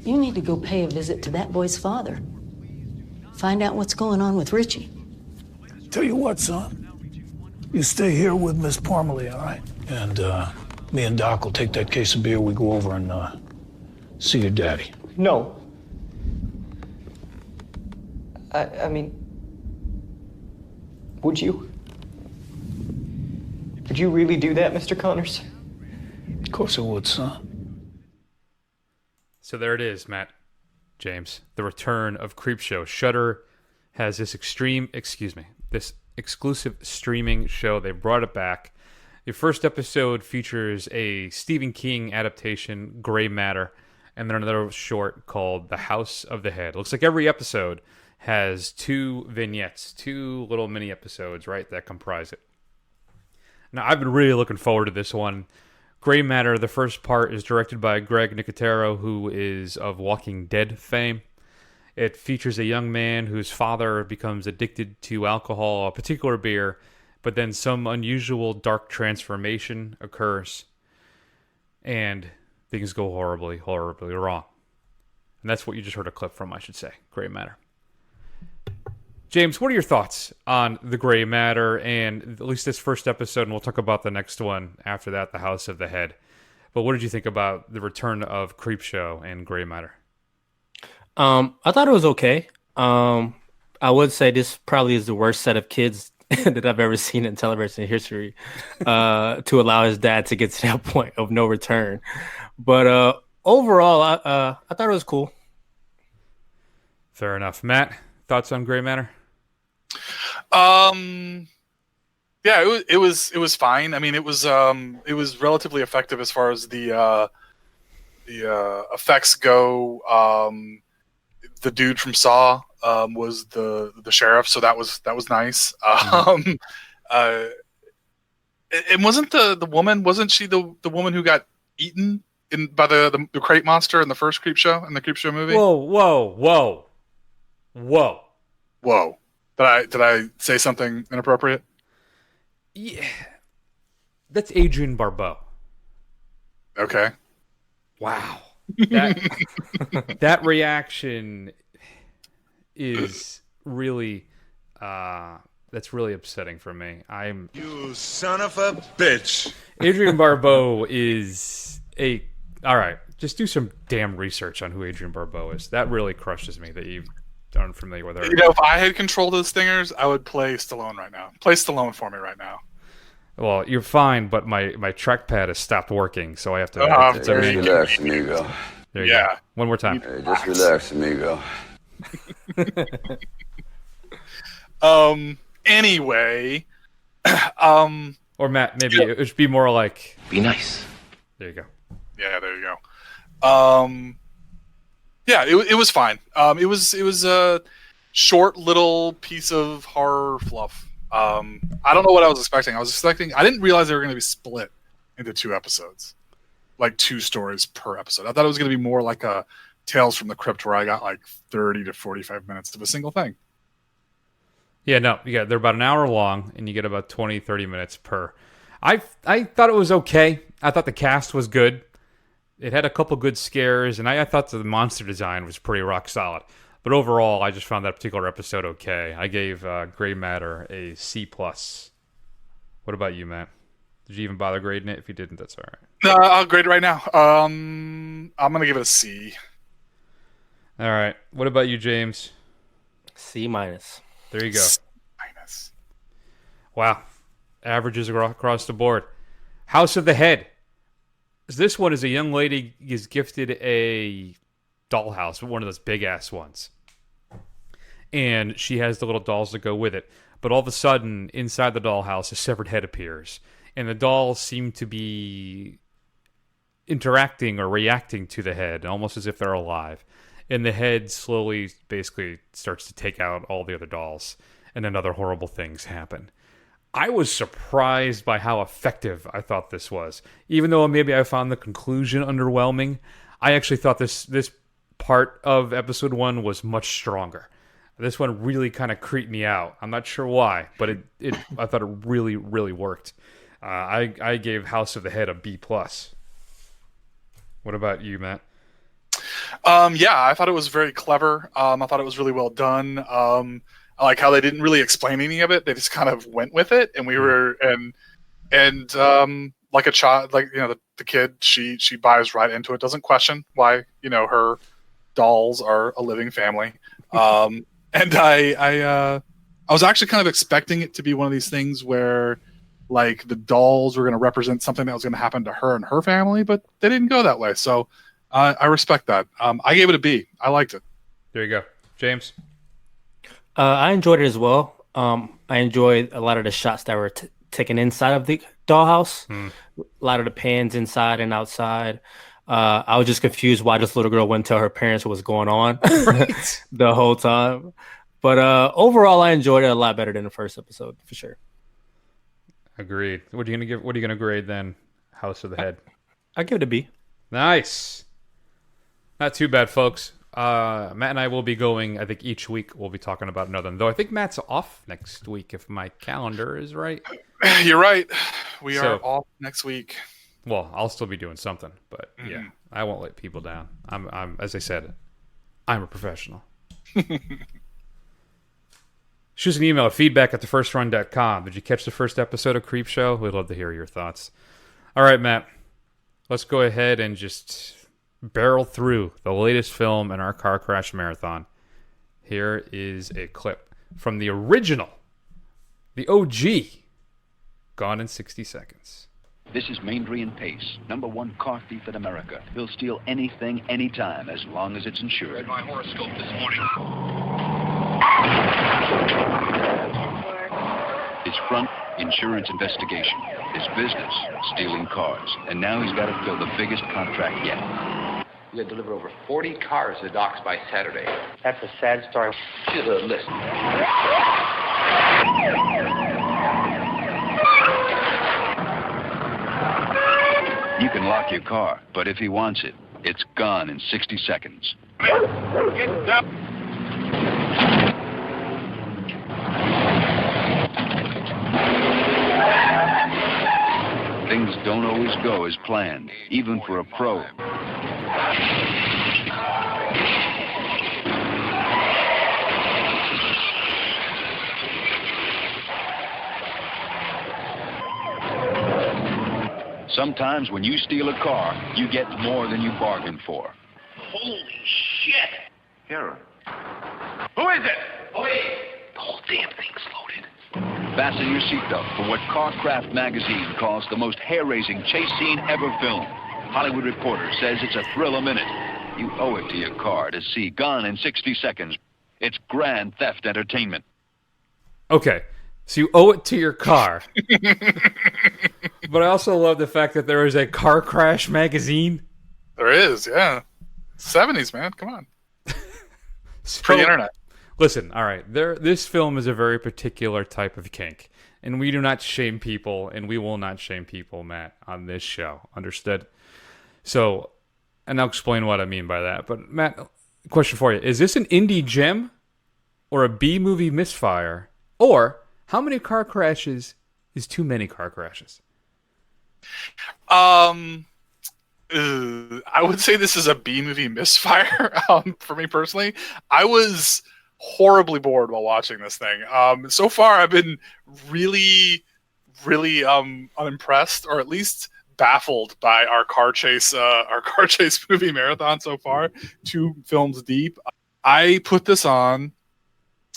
You need to go pay a visit to that boy's father. Find out what's going on with Richie. Tell you what, son. You stay here with Miss Parmalee, all right? And me and Doc will take that case of beer. We go over and see your daddy. No. I mean, would you? Would you really do that, Mr. Connors? Of course I would, son. So there it is, Matt, James. The return of Creepshow. Shudder has this this exclusive streaming show. They brought it back. The first episode features a Stephen King adaptation, Gray Matter, and then another short called The House of the Head. It looks like every episode has two vignettes, two little mini episodes, right, that comprise it. Now, I've been really looking forward to this one. Gray Matter, the first part, is directed by Greg Nicotero, who is of Walking Dead fame. It features a young man whose father becomes addicted to alcohol, a particular beer, but then some unusual dark transformation occurs, and things go horribly, horribly wrong. And that's what you just heard a clip from, I should say, Gray Matter. James, what are your thoughts on the Gray Matter and at least this first episode, and we'll talk about the next one after that, The House of the Head. But what did you think about the return of Creepshow and Gray Matter? I thought it was okay. I would say this probably is the worst set of kids that I've ever seen in television history to allow his dad to get to that point of no return. But overall, I thought it was cool. Fair enough. Matt, thoughts on Gray Matter? Yeah, it was fine. I mean, it was relatively effective as far as the effects go. The dude from Saw was the sheriff, so that was nice. And wasn't the woman? Wasn't she the woman who got eaten by the crate monster in the first Creepshow, in the Creepshow movie? Whoa. Did I say something inappropriate? Yeah. That's Adrienne Barbeau. Okay. Wow. That reaction is really that's really upsetting for me. You son of a bitch. Adrienne Barbeau is all right, just do some damn research on who Adrienne Barbeau is. That really crushes me that you aren't familiar with her. You know, if I had control of the Stingers, I would play Stallone right now. Play Stallone for me right now. Well, you're fine, but my trackpad has stopped working, so I have to. Just relax, amigo. There you go. One more time. Hey, just relax, amigo. Anyway, or Matt, maybe it should be more like. Be nice. There you go. Yeah, there you go. Yeah, it was fine. It was short little piece of horror fluff. I don't know what I was expecting. I didn't realize they were going to be split into 2 episodes, like 2 stories per episode. I thought it was going to be more like a Tales from the Crypt, where I got like 30 to 45 minutes of a single thing. Yeah, no, they're about an hour long, and you get about 20, 30 minutes per. I thought it was okay. I thought the cast was good. It had a couple good scares, and I thought the monster design was pretty rock solid. But overall, I just found that particular episode okay. I gave Gray Matter a C+. What about you, Matt? Did you even bother grading it? If you didn't, that's all right. No, I'll grade it right now. I'm going to give it a C. All right. What about you, James? C-. There you go. C-. Wow. Averages across the board. House of the Head. This one is a young lady is gifted a dollhouse, one of those big-ass ones. And she has the little dolls that go with it. But all of a sudden, inside the dollhouse, a severed head appears. And the dolls seem to be interacting or reacting to the head, almost as if they're alive. And the head slowly, basically, starts to take out all the other dolls. And then other horrible things happen. I was surprised by how effective I thought this was. Even though maybe I found the conclusion underwhelming, I actually thought this part of episode 1 was much stronger. This one really kind of creeped me out. I'm not sure why, but I thought it really, really worked. I gave House of the Head a B+. What about you, Matt? Yeah, I thought it was very clever. I thought it was really well done. I like how they didn't really explain any of it. They just kind of went with it, and we were like a child, like the kid, she buys right into it, doesn't question why her dolls are a living family. And I was actually kind of expecting it to be one of these things where like the dolls were going to represent something that was going to happen to her and her family, but they didn't go that way. So I respect that. I gave it a B. I liked it. There you go. James? I enjoyed it as well. I enjoyed a lot of the shots that were taken inside of the dollhouse. A lot of the pans inside and outside. I was just confused why this little girl wouldn't tell her parents what was going on the whole time. But overall, I enjoyed it a lot better than the first episode, for sure. Agreed. What are you gonna grade then? House of the Head. I give it a B. Nice. Not too bad, folks. Matt and I will be going, I think each week we'll be talking about another one. Though I think Matt's off next week, if my calendar is right. You're right. We are off next week. Well, I'll still be doing something, but yeah, I won't let people down. I'm as I said, I'm a professional. Shoot us an email at feedback@thefirstrun.com. Did you catch the first episode of Creepshow? We'd love to hear your thoughts. All right, Matt. Let's go ahead and just barrel through the latest film in our car crash marathon. Here is a clip from the original, the OG, Gone in 60 Seconds. This is Maindry and Pace, #1 car thief in America. He'll steal anything, anytime, as long as it's insured. Read my horoscope this morning. His front, insurance investigation. His business, stealing cars. And now he's got to fill the biggest contract yet. We're going to deliver over 40 cars to the docks by Saturday. That's a sad story. Here's a list. You can lock your car, but if he wants it, it's gone in 60 seconds. Get up. Things don't always go as planned, even for a pro. Sometimes when you steal a car, you get more than you bargained for. Holy shit. Here. Who is it? Police. The whole damn thing's loaded. Fasten your seatbelt for what Carcraft magazine calls the most hair-raising chase scene ever filmed. Hollywood Reporter says it's a thrill a minute. You owe it to your car to see Gone in 60 Seconds. It's grand theft entertainment. Okay, so you owe it to your car. But I also love the fact that there is a car crash magazine. There is, yeah. 70s, man. Come on. It's pre-internet. Listen, all right. This film is a very particular type of kink, and we do not shame people, and we will not shame people, Matt, on this show. Understood? So, and I'll explain what I mean by that. But Matt, question for you: is this an indie gem, or a B movie misfire, or how many car crashes is too many car crashes? I would say this is a B movie misfire for me personally. I was horribly bored while watching this thing. So far, I've been really, really unimpressed, or at least baffled by our car chase movie marathon so far. 2 films deep. I put this on.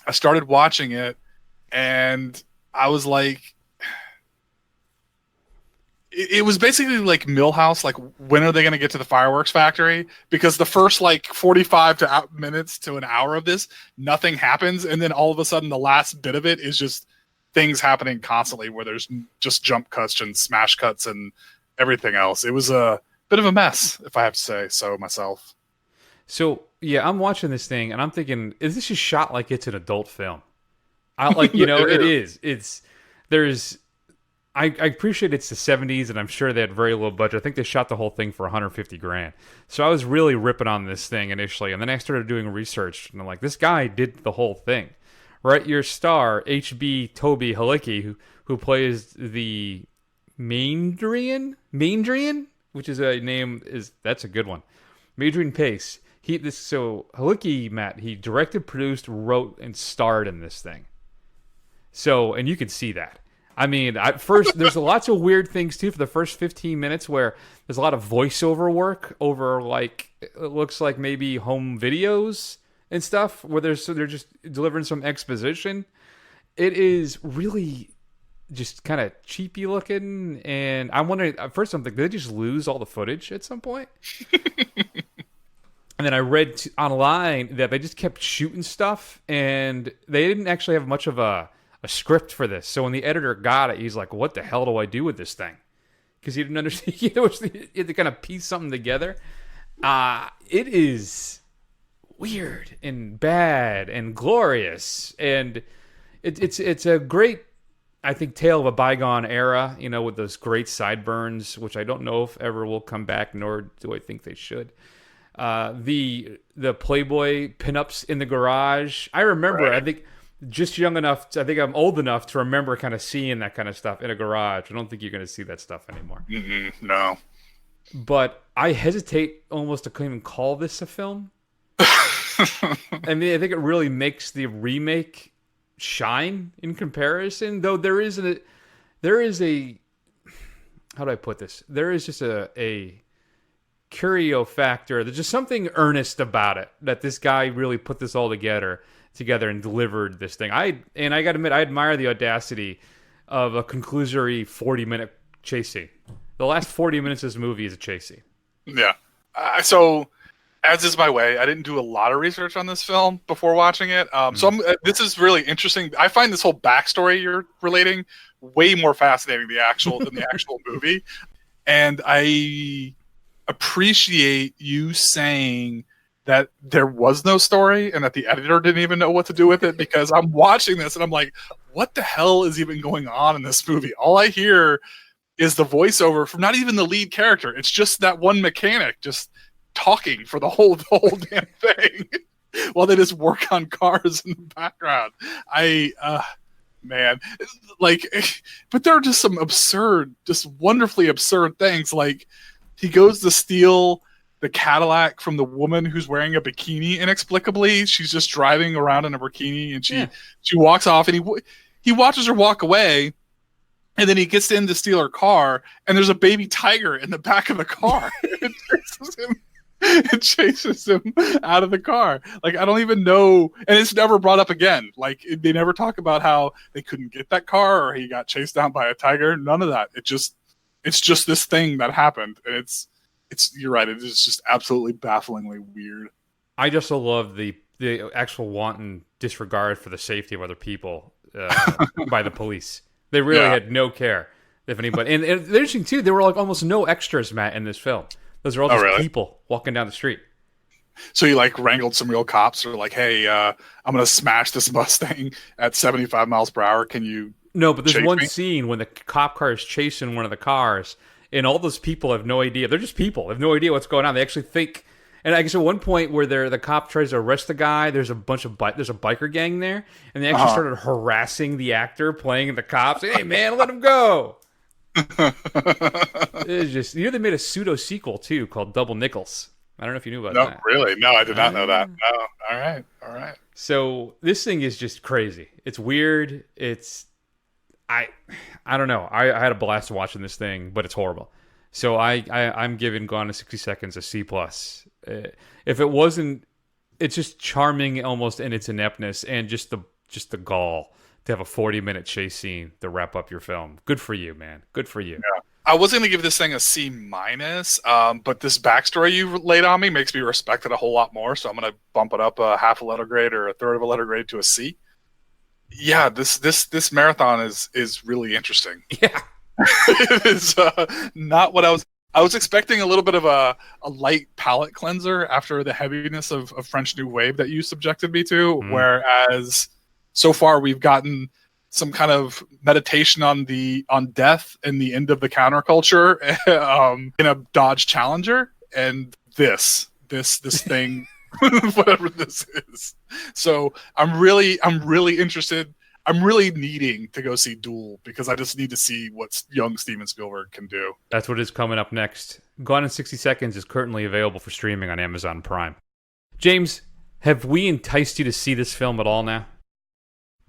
I started watching it, and I was like, it was basically like Millhouse, like, when are they going to get to the fireworks factory? Because the first, like, 45 minutes to an hour of this, nothing happens, and then all of a sudden the last bit of it is just things happening constantly, where there's just jump cuts and smash cuts and everything else. It was a bit of a mess, if I have to say so myself. So, yeah, I'm watching this thing, and I'm thinking, is this just shot like it's an adult film? It is. I appreciate it's the 70s, and I'm sure they had very low budget. I think they shot the whole thing for $150,000. So I was really ripping on this thing initially, and then I started doing research, and I'm like, this guy did the whole thing, right? Your star, H.B. Toby Halicki, who plays the Mandrian, which is a name, that's a good one. Madrian Pace. Halicki, Matt, he directed, produced, wrote, and starred in this thing. So, and you can see that. I mean, at first, there's lots of weird things, too, for the first 15 minutes, where there's a lot of voiceover work over, like, it looks like maybe home videos and stuff, where they're just delivering some exposition. It is really just kind of cheapy looking, and I'm wondering, at first I'm thinking, did they just lose all the footage at some point? And then I read online that they just kept shooting stuff, and they didn't actually have much of a script for this. So when the editor got it, he's like, what the hell do I do with this thing? Because he didn't understand. He had to kind of piece something together. It is weird and bad and glorious. And it's a great, I think, tale of a bygone era, with those great sideburns, which I don't know if ever will come back, nor do I think they should. The Playboy pinups in the garage. I remember, right. I think just young enough, I think I'm old enough to remember kind of seeing that kind of stuff in a garage. I don't think you're going to see that stuff anymore. No. But I hesitate almost to even call this a film. I mean, I think it really makes the remake shine in comparison, though there is a how do I put this? There is just a curio factor. There's just something earnest about it, that this guy really put this all together and delivered this thing. I got to admit, I admire the audacity of a conclusory 40-minute chase scene. The last 40 minutes of this movie is a chase scene. Yeah. So, as is my way, I didn't do a lot of research on this film before watching it. This is really interesting. I find this whole backstory you're relating way more fascinating than the actual movie. And I appreciate you saying that there was no story and that the editor didn't even know what to do with it, because I'm watching this and I'm like, what the hell is even going on in this movie? All I hear is the voiceover from not even the lead character. It's just that one mechanic just talking for the whole damn thing while they just work on cars in the background. Man, like, but there are just some absurd, just wonderfully absurd things. Like, he goes to steal the Cadillac from the woman who's wearing a bikini inexplicably. She's just driving around in a bikini, and she walks off, and he watches her walk away, and then he gets in to steal her car, and there's a baby tiger in the back of the car. It chases him out of the car. Like, I don't even know, and it's never brought up again. Like, they never talk about how they couldn't get that car or he got chased down by a tiger. None of that. It's just this thing that happened, and it's you're right. It is just absolutely bafflingly weird. I just love the actual wanton disregard for the safety of other people by the police. They really had no care if anybody. And interesting too, there were like almost no extras, Matt, in this film. Those are all just people walking down the street. So he like wrangled some real cops or like, hey, I'm going to smash this Mustang at 75 miles per hour. Can you? No, but there's one me? scene when the cop car is chasing one of the cars, and all those people have no idea. They're just people. They have no idea what's going on. They actually think. And I guess at one point where the cop tries to arrest the guy, there's a bunch of there's a biker gang there, and they actually started harassing the actor playing the cops. Hey man, let him go. It's just they made a pseudo sequel too called Double Nickels. I don't know if you knew about that. No, really? No, I did not know that. No. All right. So this thing is just crazy. It's weird. I don't know. I had a blast watching this thing, but it's horrible. So I'm giving Gone in 60 Seconds a C+. If it wasn't, it's just charming almost in its ineptness and just the gall to have a 40-minute chase scene to wrap up your film. Good for you, man. Good for you. Yeah. I was going to give this thing a C-, but this backstory you laid on me makes me respect it a whole lot more. So I'm going to bump it up a half a letter grade or a third of a letter grade to a C. Yeah, this marathon is really interesting. Yeah, it is not what I was expecting. A little bit of a light palate cleanser after the heaviness of French New Wave that you subjected me to. Whereas so far we've gotten some kind of meditation on death and the end of the counterculture in a Dodge Challenger, and this thing, whatever this is. So I'm really interested. I'm really needing to go see Duel because I just need to see what young Steven Spielberg can do. That's what is coming up next. Gone in 60 Seconds is currently available for streaming on Amazon Prime. James, have we enticed you to see this film at all now?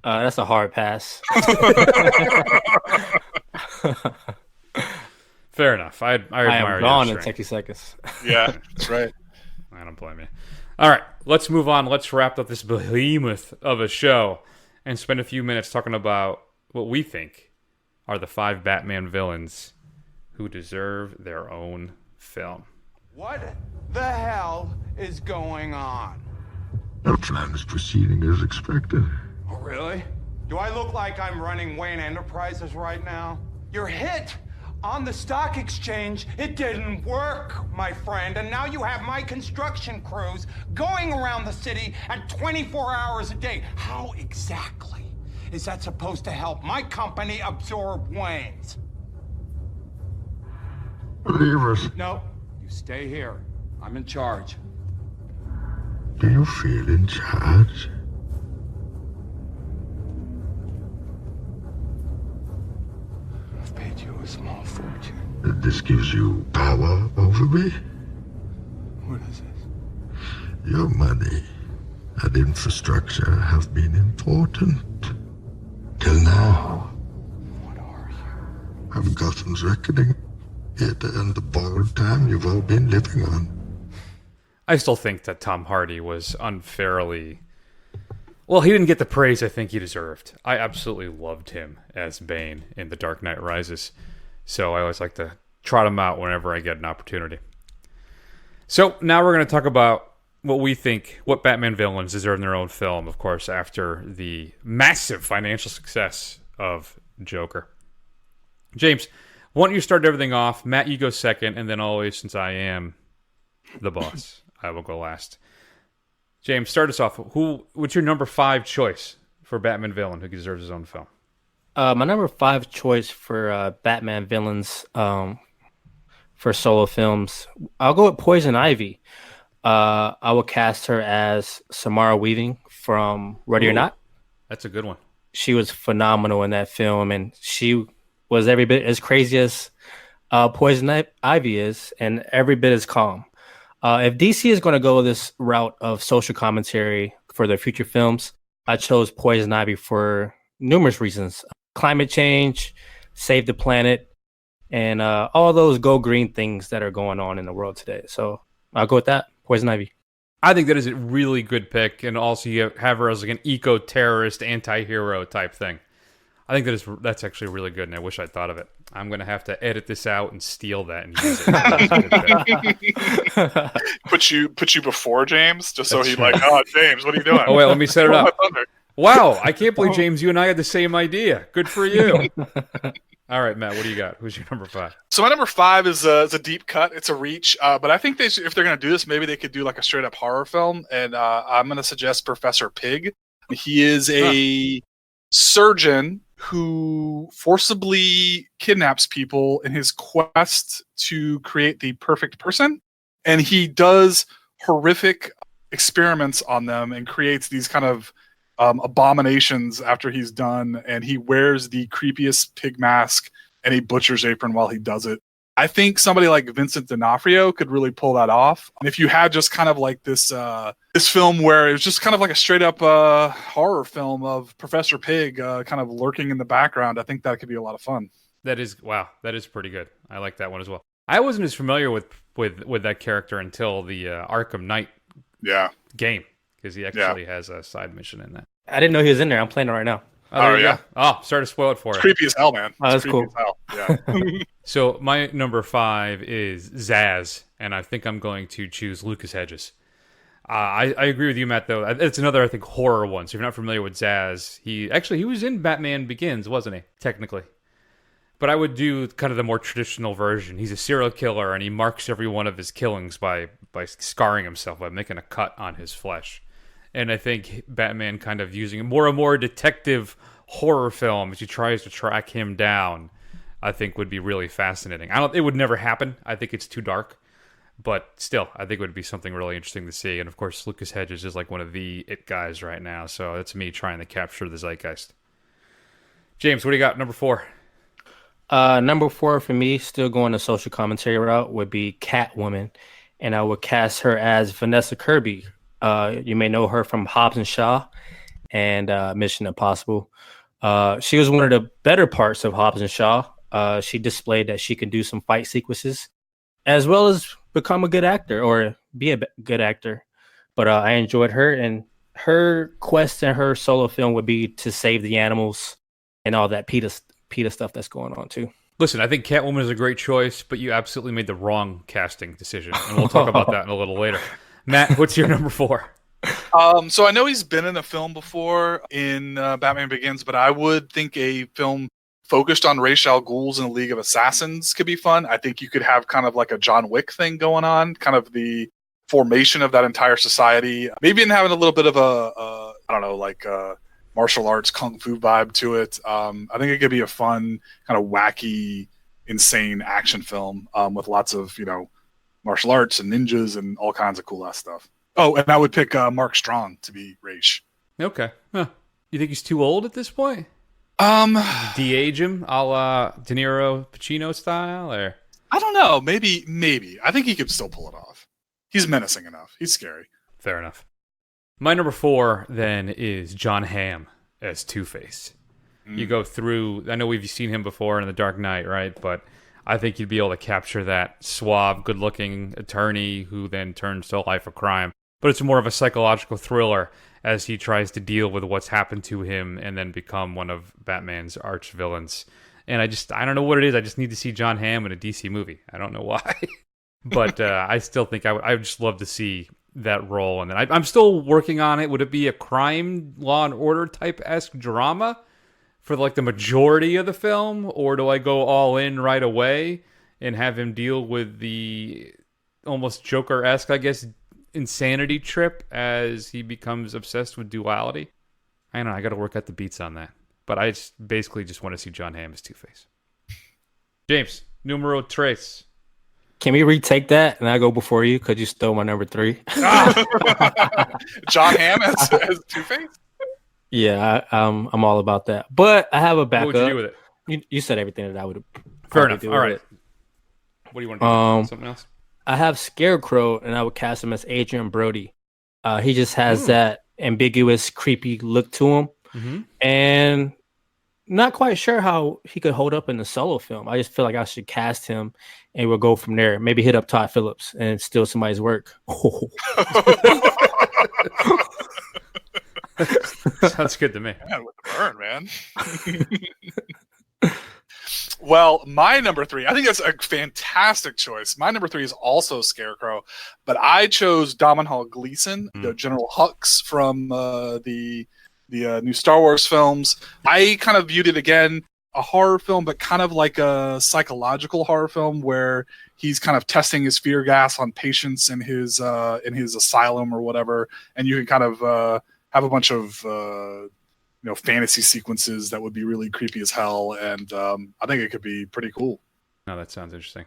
That's a hard pass. Fair enough. I admire am gone your in strength. 60 seconds. Yeah, that's right. I don't blame you. All right, let's move on. Let's wrap up this behemoth of a show and spend a few minutes talking about what we think are the 5 Batman villains who deserve their own film. What the hell is going on? No plan is proceeding as expected. Oh, really? Do I look like I'm running Wayne Enterprises right now? Your hit on the stock exchange, it didn't work, my friend. And now you have my construction crews going around the city at 24 hours a day. How exactly is that supposed to help my company absorb Wayne's? Leave us. No, you stay here. I'm in charge. Do you feel in charge? I've paid you a small fortune. This gives you power over me? What is this? Your money and infrastructure have been important. Till now. What are you? I'm Gotham's reckoning. It and the borrowed time you've all been living on. I still think that Tom Hardy was unfairly... Well, he didn't get the praise I think he deserved. I absolutely loved him as Bane in The Dark Knight Rises. So I always like to trot him out whenever I get an opportunity. So now we're going to talk about what Batman villains deserve in their own film, of course, after the massive financial success of Joker. James, why don't you start everything off? Matt, you go second, and then always, since I am the boss, I will go last. James, start us off. What's your number 5 choice for Batman villain who deserves his own film? My number 5 choice for Batman villains for solo films, I'll go with Poison Ivy. I will cast her as Samara Weaving from Ready or Not. That's a good one. She was phenomenal in that film, and she was every bit as crazy as Poison Ivy is, and every bit as calm. If DC is going to go this route of social commentary for their future films, I chose Poison Ivy for numerous reasons. Climate change, save the planet, and all those go green things that are going on in the world today. So I'll go with that, Poison Ivy. I think that is a really good pick, and also you have her as like an eco-terrorist, anti-hero type thing. I think that's actually really good, and I wish I'd thought of it. I'm going to have to edit this out and steal that and use it. Put you before James, just so he's like, oh, James, what are you doing? Oh, wait, let me set it up. Wow, I can't believe, James, you and I had the same idea. Good for you. All right, Matt, what do you got? Who's your number 5? So my number 5 is a deep cut. It's a reach, but I think if they're going to do this, maybe they could do like a straight up horror film. And I'm going to suggest Professor Pig. He is a surgeon who forcibly kidnaps people in his quest to create the perfect person, and he does horrific experiments on them and creates these kind of abominations after he's done, and he wears the creepiest pig mask and a butcher's apron while he does it. I think somebody like Vincent D'Onofrio could really pull that off. And if you had just kind of like this film where it was just kind of like a straight up horror film of Professor Pig kind of lurking in the background, I think that could be a lot of fun. That is pretty good. I like that one as well. I wasn't as familiar with that character until the Arkham Knight game, because he actually has a side mission in that. I didn't know he was in there. I'm playing it right now. Oh, there you go. Oh, sorry to spoil it for It's you. creepy as hell, man. Oh, that's cool. Yeah. So my number 5 is Zaz, and I think I'm going to choose Lucas Hedges. I agree with you, Matt, though. It's another, I think, horror one. So if you're not familiar with Zaz, he was in Batman Begins, wasn't he? Technically. But I would do kind of the more traditional version. He's a serial killer, and he marks every one of his killings by scarring himself, by making a cut on his flesh. And I think Batman kind of using more and more detective horror film as he tries to track him down, I think would be really fascinating. It would never happen. I think it's too dark. But still, I think it would be something really interesting to see. And of course, Lucas Hedges is like one of the it guys right now. So that's me trying to capture the zeitgeist. James, what do you got? Number 4. Number 4 for me, still going the social commentary route, would be Catwoman. And I would cast her as Vanessa Kirby. You may know her from Hobbs and Shaw and Mission Impossible. She was one of the better parts of Hobbs and Shaw. She displayed that she can do some fight sequences as well as become a good actor or be a good actor. But I enjoyed her, and her quest in her solo film would be to save the animals and all that PETA stuff that's going on too. Listen, I think Catwoman is a great choice, but you absolutely made the wrong casting decision. And we'll talk about that in a little later. Matt, what's your number 4? So I know he's been in a film before in Batman Begins, but I would think a film focused on Ra's al Ghul's in a League of Assassins could be fun. I think you could have kind of like a John Wick thing going on, kind of the formation of that entire society. Maybe even having a little bit of a martial arts kung fu vibe to it. I think it could be a fun, kind of wacky, insane action film with lots of, martial arts and ninjas and all kinds of cool ass stuff. Oh, and I would pick Mark Strong to be Ra's. Okay. Huh. You think he's too old at this point? De-age him, a la De Niro, Pacino style, or? I don't know. Maybe. I think he could still pull it off. He's menacing enough. He's scary. Fair enough. My number 4 then is John Hamm as Two-Face. You go through, I know we've seen him before in The Dark Knight, right? But I think you'd be able to capture that suave, good-looking attorney who then turns to a life of crime. But it's more of a psychological thriller as he tries to deal with what's happened to him and then become one of Batman's arch villains. And I don't know what it is. I just need to see John Hamm in a DC movie. I don't know why. But I still think I would just love to see that role. And then I'm still working on it. Would it be a crime, Law and Order type-esque drama for like the majority of the film? Or do I go all in right away and have him deal with the almost Joker-esque, I guess, insanity trip as he becomes obsessed with duality? I don't know. I got to work out the beats on that. But I basically just want to see John Hamm as Two-Face. James, numero tres. Can we retake that and I go before you? Because you stole my number 3. John Hamm as Two-Face? Yeah, I'm all about that. But I have a backup. What would you do with it? You said everything that I would. Fair enough. All right. What do you want to do? Something else? I have Scarecrow, and I would cast him as Adrian Brody. He just has that ambiguous, creepy look to him. Mm-hmm. And not quite sure how he could hold up in the solo film. I just feel like I should cast him and we'll go from there. Maybe hit up Todd Phillips and steal somebody's work. Sounds good to me. Man, with the burn, man. Well, my number 3, I think that's a fantastic choice. My number 3 is also Scarecrow, but I chose Domhnall Gleeson, the General Hux from the new Star Wars films. I kind of viewed it again a horror film, but kind of like a psychological horror film where he's kind of testing his fear gas on patients in his asylum or whatever, and you can kind of have a bunch of fantasy sequences that would be really creepy as hell, and I think it could be pretty cool. No, that sounds interesting.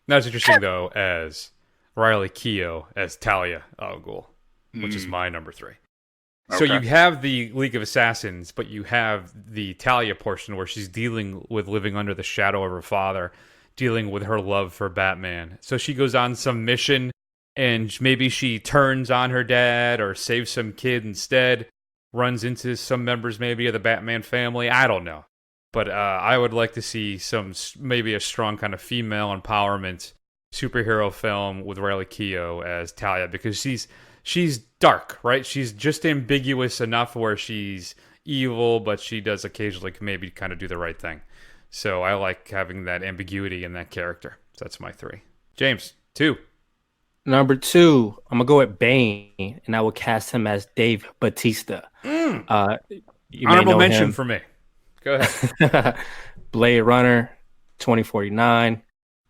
Not as interesting though as Riley Keough as Talia al Ghul, which is my number 3. So you have the League of Assassins, but you have the Talia portion where she's dealing with living under the shadow of her father, dealing with her love for Batman. So she goes on some mission, and maybe she turns on her dad or saves some kid instead, runs into some members maybe of the Batman family. I don't know. But I would like to see maybe a strong kind of female empowerment superhero film with Riley Keough as Talia, because she's dark, right? She's just ambiguous enough where she's evil, but she does occasionally maybe kind of do the right thing. So I like having that ambiguity in that character. So that's my 3. James, 2. Number 2, I'm gonna go with Bane, and I will cast him as Dave Bautista. Honorable mention for me. Go ahead. Blade Runner, 2049,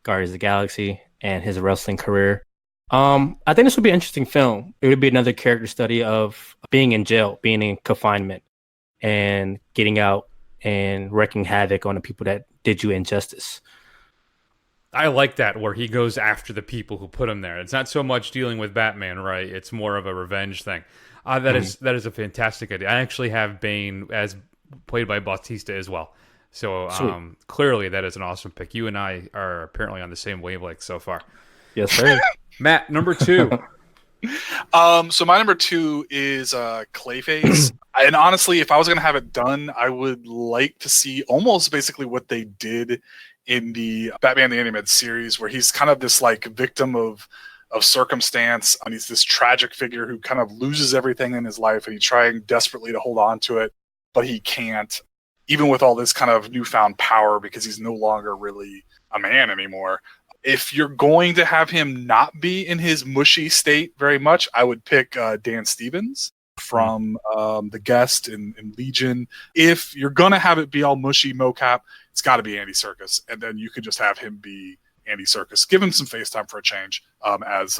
Guardians of the Galaxy, and his wrestling career. I think this would be an interesting film. It would be another character study of being in jail, being in confinement, and getting out and wreaking havoc on the people that did you injustice. I like that, where he goes after the people who put him there. It's not so much dealing with Batman, right? It's more of a revenge thing. That is a fantastic idea. I actually have Bane as played by Bautista as well. So clearly that is an awesome pick. You and I are apparently on the same wavelength so far. Yes, sir. Matt, number 2. So my number 2 is Clayface. And honestly, if I was going to have it done, I would like to see almost basically what they did in the Batman the Animated Series, where he's kind of this like victim of circumstance, and he's this tragic figure who kind of loses everything in his life, and he's trying desperately to hold on to it, but he can't, even with all this kind of newfound power, because he's no longer really a man anymore. If you're going to have him not be in his mushy state very much, I would pick Dan Stevens from The Guest and Legion. If you're going to have it be all mushy mocap, it's got to be Andy Serkis. And then you could just have him be Andy Serkis. Give him some face time for a change as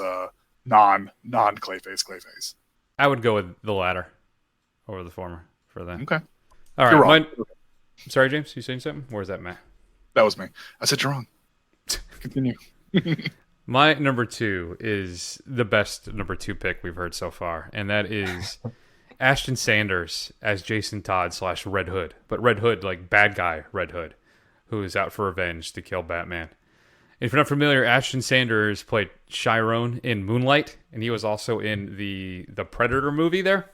non-Clayface. I would go with the latter over the former for that. Okay. All right. You're wrong. Sorry, James, you saying something? Or is that Matt? That was me. I said you're wrong. Continue. My number 2 is the best number 2 pick we've heard so far, and that is Ashton Sanders as Jason Todd / Red Hood. But Red Hood, like bad guy Red Hood, who is out for revenge to kill Batman. If you're not familiar, Ashton Sanders played Chiron in Moonlight, and he was also in the Predator movie there.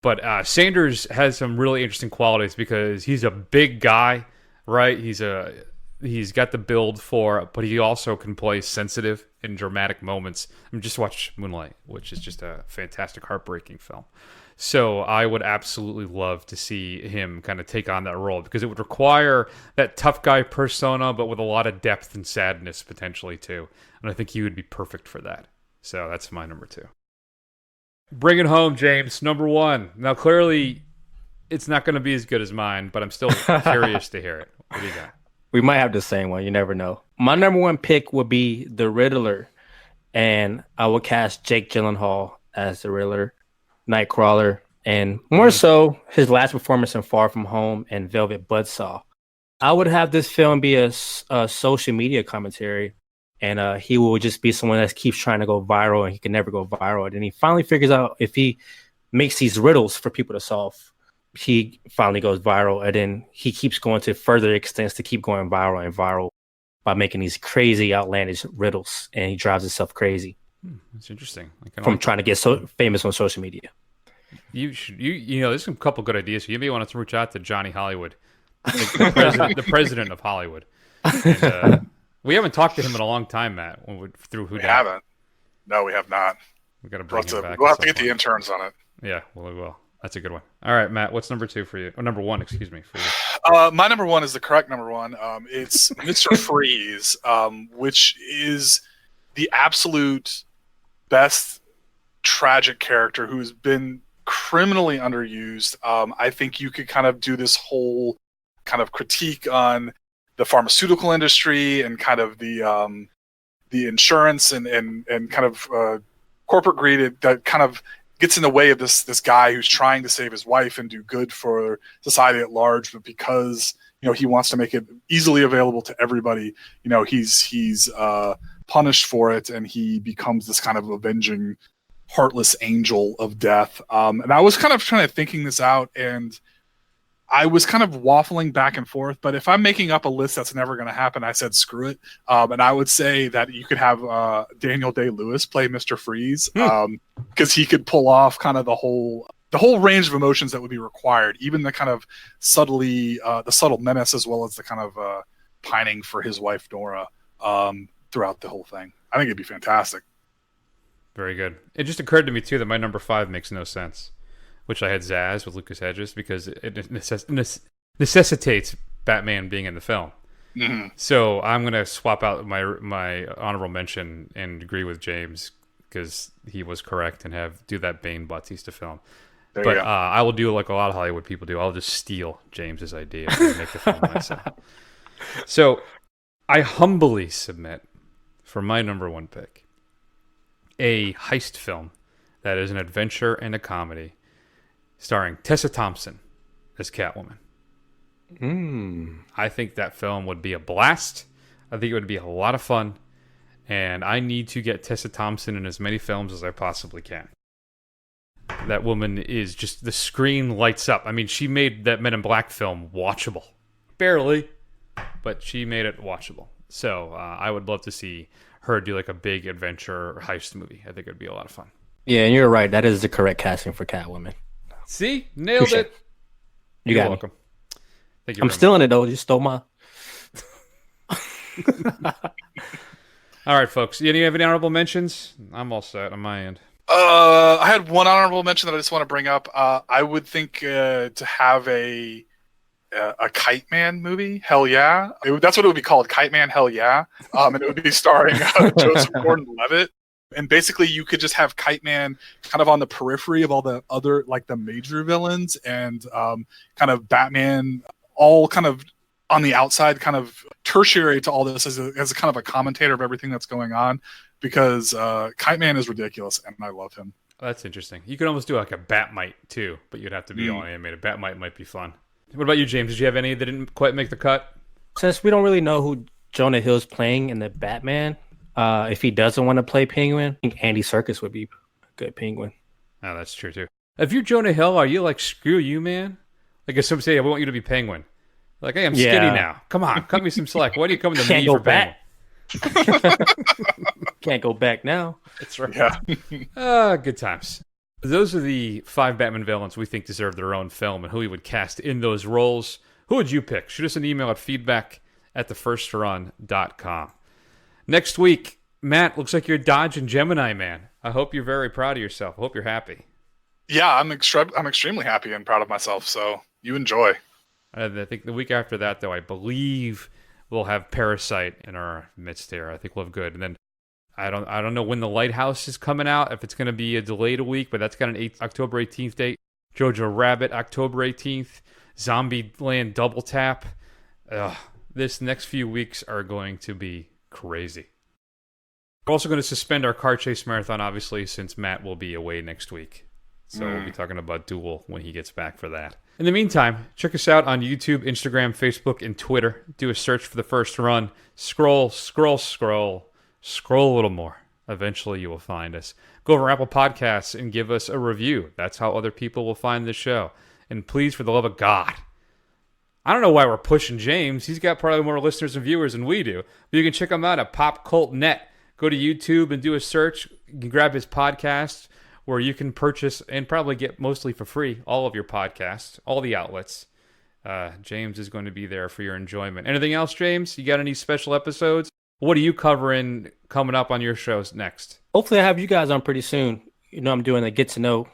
But Sanders has some really interesting qualities because he's a big guy, right? He's got the build for it, but he also can play sensitive in dramatic moments. I mean, just watch Moonlight, which is just a fantastic, heartbreaking film. So I would absolutely love to see him kind of take on that role, because it would require that tough guy persona, but with a lot of depth and sadness potentially too. And I think he would be perfect for that. So that's my number 2. Bring it home, James. Number 1. Now, clearly, it's not going to be as good as mine, but I'm still curious to hear it. What do you got? We might have the same one. You never know. My number 1 pick would be the Riddler, and I will cast Jake Gyllenhaal as the Riddler, Nightcrawler, and more so his last performance in Far From Home and Velvet Buzzsaw. I would have this film be a social media commentary, and he will just be someone that keeps trying to go viral, and he can never go viral. And then he finally figures out if he makes these riddles for people to solve, he finally goes viral, and then he keeps going to further extents to keep going viral and viral by making these crazy, outlandish riddles, and he drives himself crazy. That's interesting. From trying to get so famous on social media. You know, there's a couple good ideas. You may want to reach out to Johnny Hollywood, the president of Hollywood. And, we haven't talked to him in a long time, Matt. Through Who We haven't. No, we have not. We got to bring him back. We'll have to get the interns on it. Yeah, well, we will. That's a good one. All right, Matt, what's number 2 for you? Or number 1, excuse me, for you. My number 1 is the correct number 1. It's Mr. Freeze, which is the absolute best tragic character who's been criminally underused. I think you could kind of do this whole kind of critique on the pharmaceutical industry and kind of the insurance and kind of corporate greed that kind of gets in the way of this guy who's trying to save his wife and do good for society at large, but because he wants to make it easily available to everybody, he's punished for it, and he becomes this kind of avenging, heartless angel of death. And I was kind of trying to thinking this out, and I was kind of waffling back and forth, but if I'm making up a list that's never going to happen, I said screw it. And I would say that you could have Daniel Day-Lewis play Mr. Freeze, because he could pull off kind of the whole range of emotions that would be required, even the kind of the subtle menace, as well as the kind of pining for his wife Nora throughout the whole thing. I think it'd be fantastic. Very good. It just occurred to me too that my number 5 makes no sense, which I had Zaz with Lucas Hedges, because it necessitates Batman being in the film. Mm-hmm. So I'm going to swap out my honorable mention and agree with James, because he was correct, and do that Bane Bautista film. But I will do like a lot of Hollywood people do. I'll just steal James's idea and make the film myself. So I humbly submit for my number 1 pick a heist film that is an adventure and a comedy, starring Tessa Thompson as Catwoman. I think that film would be a blast. I think it would be a lot of fun. And I need to get Tessa Thompson in as many films as I possibly can. That woman is just, the screen lights up. I mean, she made that Men in Black film watchable. Barely, but she made it watchable. So I would love to see her do like a big adventure or heist movie. I think it would be a lot of fun. Yeah, and you're right. That is the correct casting for Catwoman. See? Nailed it. You're welcome. Thank you. I'm still in it, though. You stole my... All right, folks. Do you have any honorable mentions? I'm all set on my end. I had one honorable mention that I just want to bring up. I would think to have a Kite Man movie. Hell yeah. That's what it would be called. Kite Man, hell yeah. And it would be starring Joseph Gordon-Levitt. And basically you could just have Kite Man kind of on the periphery of all the other, like the major villains, and kind of Batman all kind of on the outside, kind of tertiary to all this as a kind of a commentator of everything that's going on, because Kite Man is ridiculous and I love him. That's interesting. You could almost do like a Batmite too, but you'd have to be all animated. Batmite might be fun. What about you, James? Did you have any that didn't quite make the cut? Since we don't really know who Jonah Hill's playing in the Batman, if he doesn't want to play Penguin, I think Andy Serkis would be a good Penguin. Oh, that's true too. If you're Jonah Hill, are you like, screw you, man? Like if somebody say, I want you to be Penguin. Like, hey, I'm skinny now. Come on, cut me some slack. Why do you come to me for Penguin? Can't go back now. That's right. Yeah. Good times. Those are the 5 Batman villains we think deserve their own film and who we would cast in those roles. Who would you pick? Shoot us an email at feedback@thefirstrun.com. Next week, Matt, looks like you're dodging Gemini Man. I hope you're very proud of yourself. I hope you're happy. Yeah, I'm extremely happy and proud of myself, so you enjoy. I think the week after that, though, I believe we'll have Parasite in our midst here. I think we'll have good. And then I don't know when The Lighthouse is coming out, if it's going to be delayed a week, but that's got an October 18th date. Jojo Rabbit, October 18th. Zombieland Double Tap. This next few weeks are going to be crazy. We're also going to suspend our car chase marathon, obviously, since Matt will be away next week. So we'll be talking about Duel when he gets back for that. In the meantime, check us out on YouTube, Instagram, Facebook, and Twitter. Do a search for The First Run. Scroll a little more. Eventually you will find us. Go over Apple Podcasts and give us a review. That's how other people will find the show. And please, for the love of God, I don't know why we're pushing James. He's got probably more listeners and viewers than we do. But you can check him out at Pop Cult Net. Go to YouTube and do a search. You can grab his podcast, where you can purchase and probably get mostly for free all of your podcasts, all the outlets. James is going to be there for your enjoyment. Anything else, James? You got any special episodes? What are you covering coming up on your shows next? Hopefully I have you guys on pretty soon. You know, I'm doing a get to know,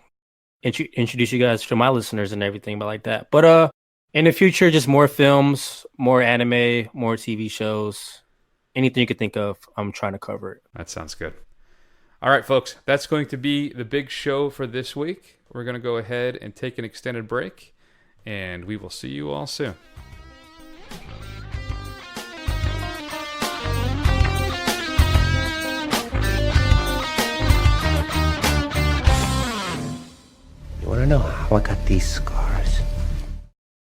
introduce you guys to my listeners and everything like that. But in the future, just more films, more anime, more TV shows. Anything you could think of, I'm trying to cover it. That sounds good. All right, folks, that's going to be the big show for this week. We're going to go ahead and take an extended break, and we will see you all soon. wanna know how I got these scars?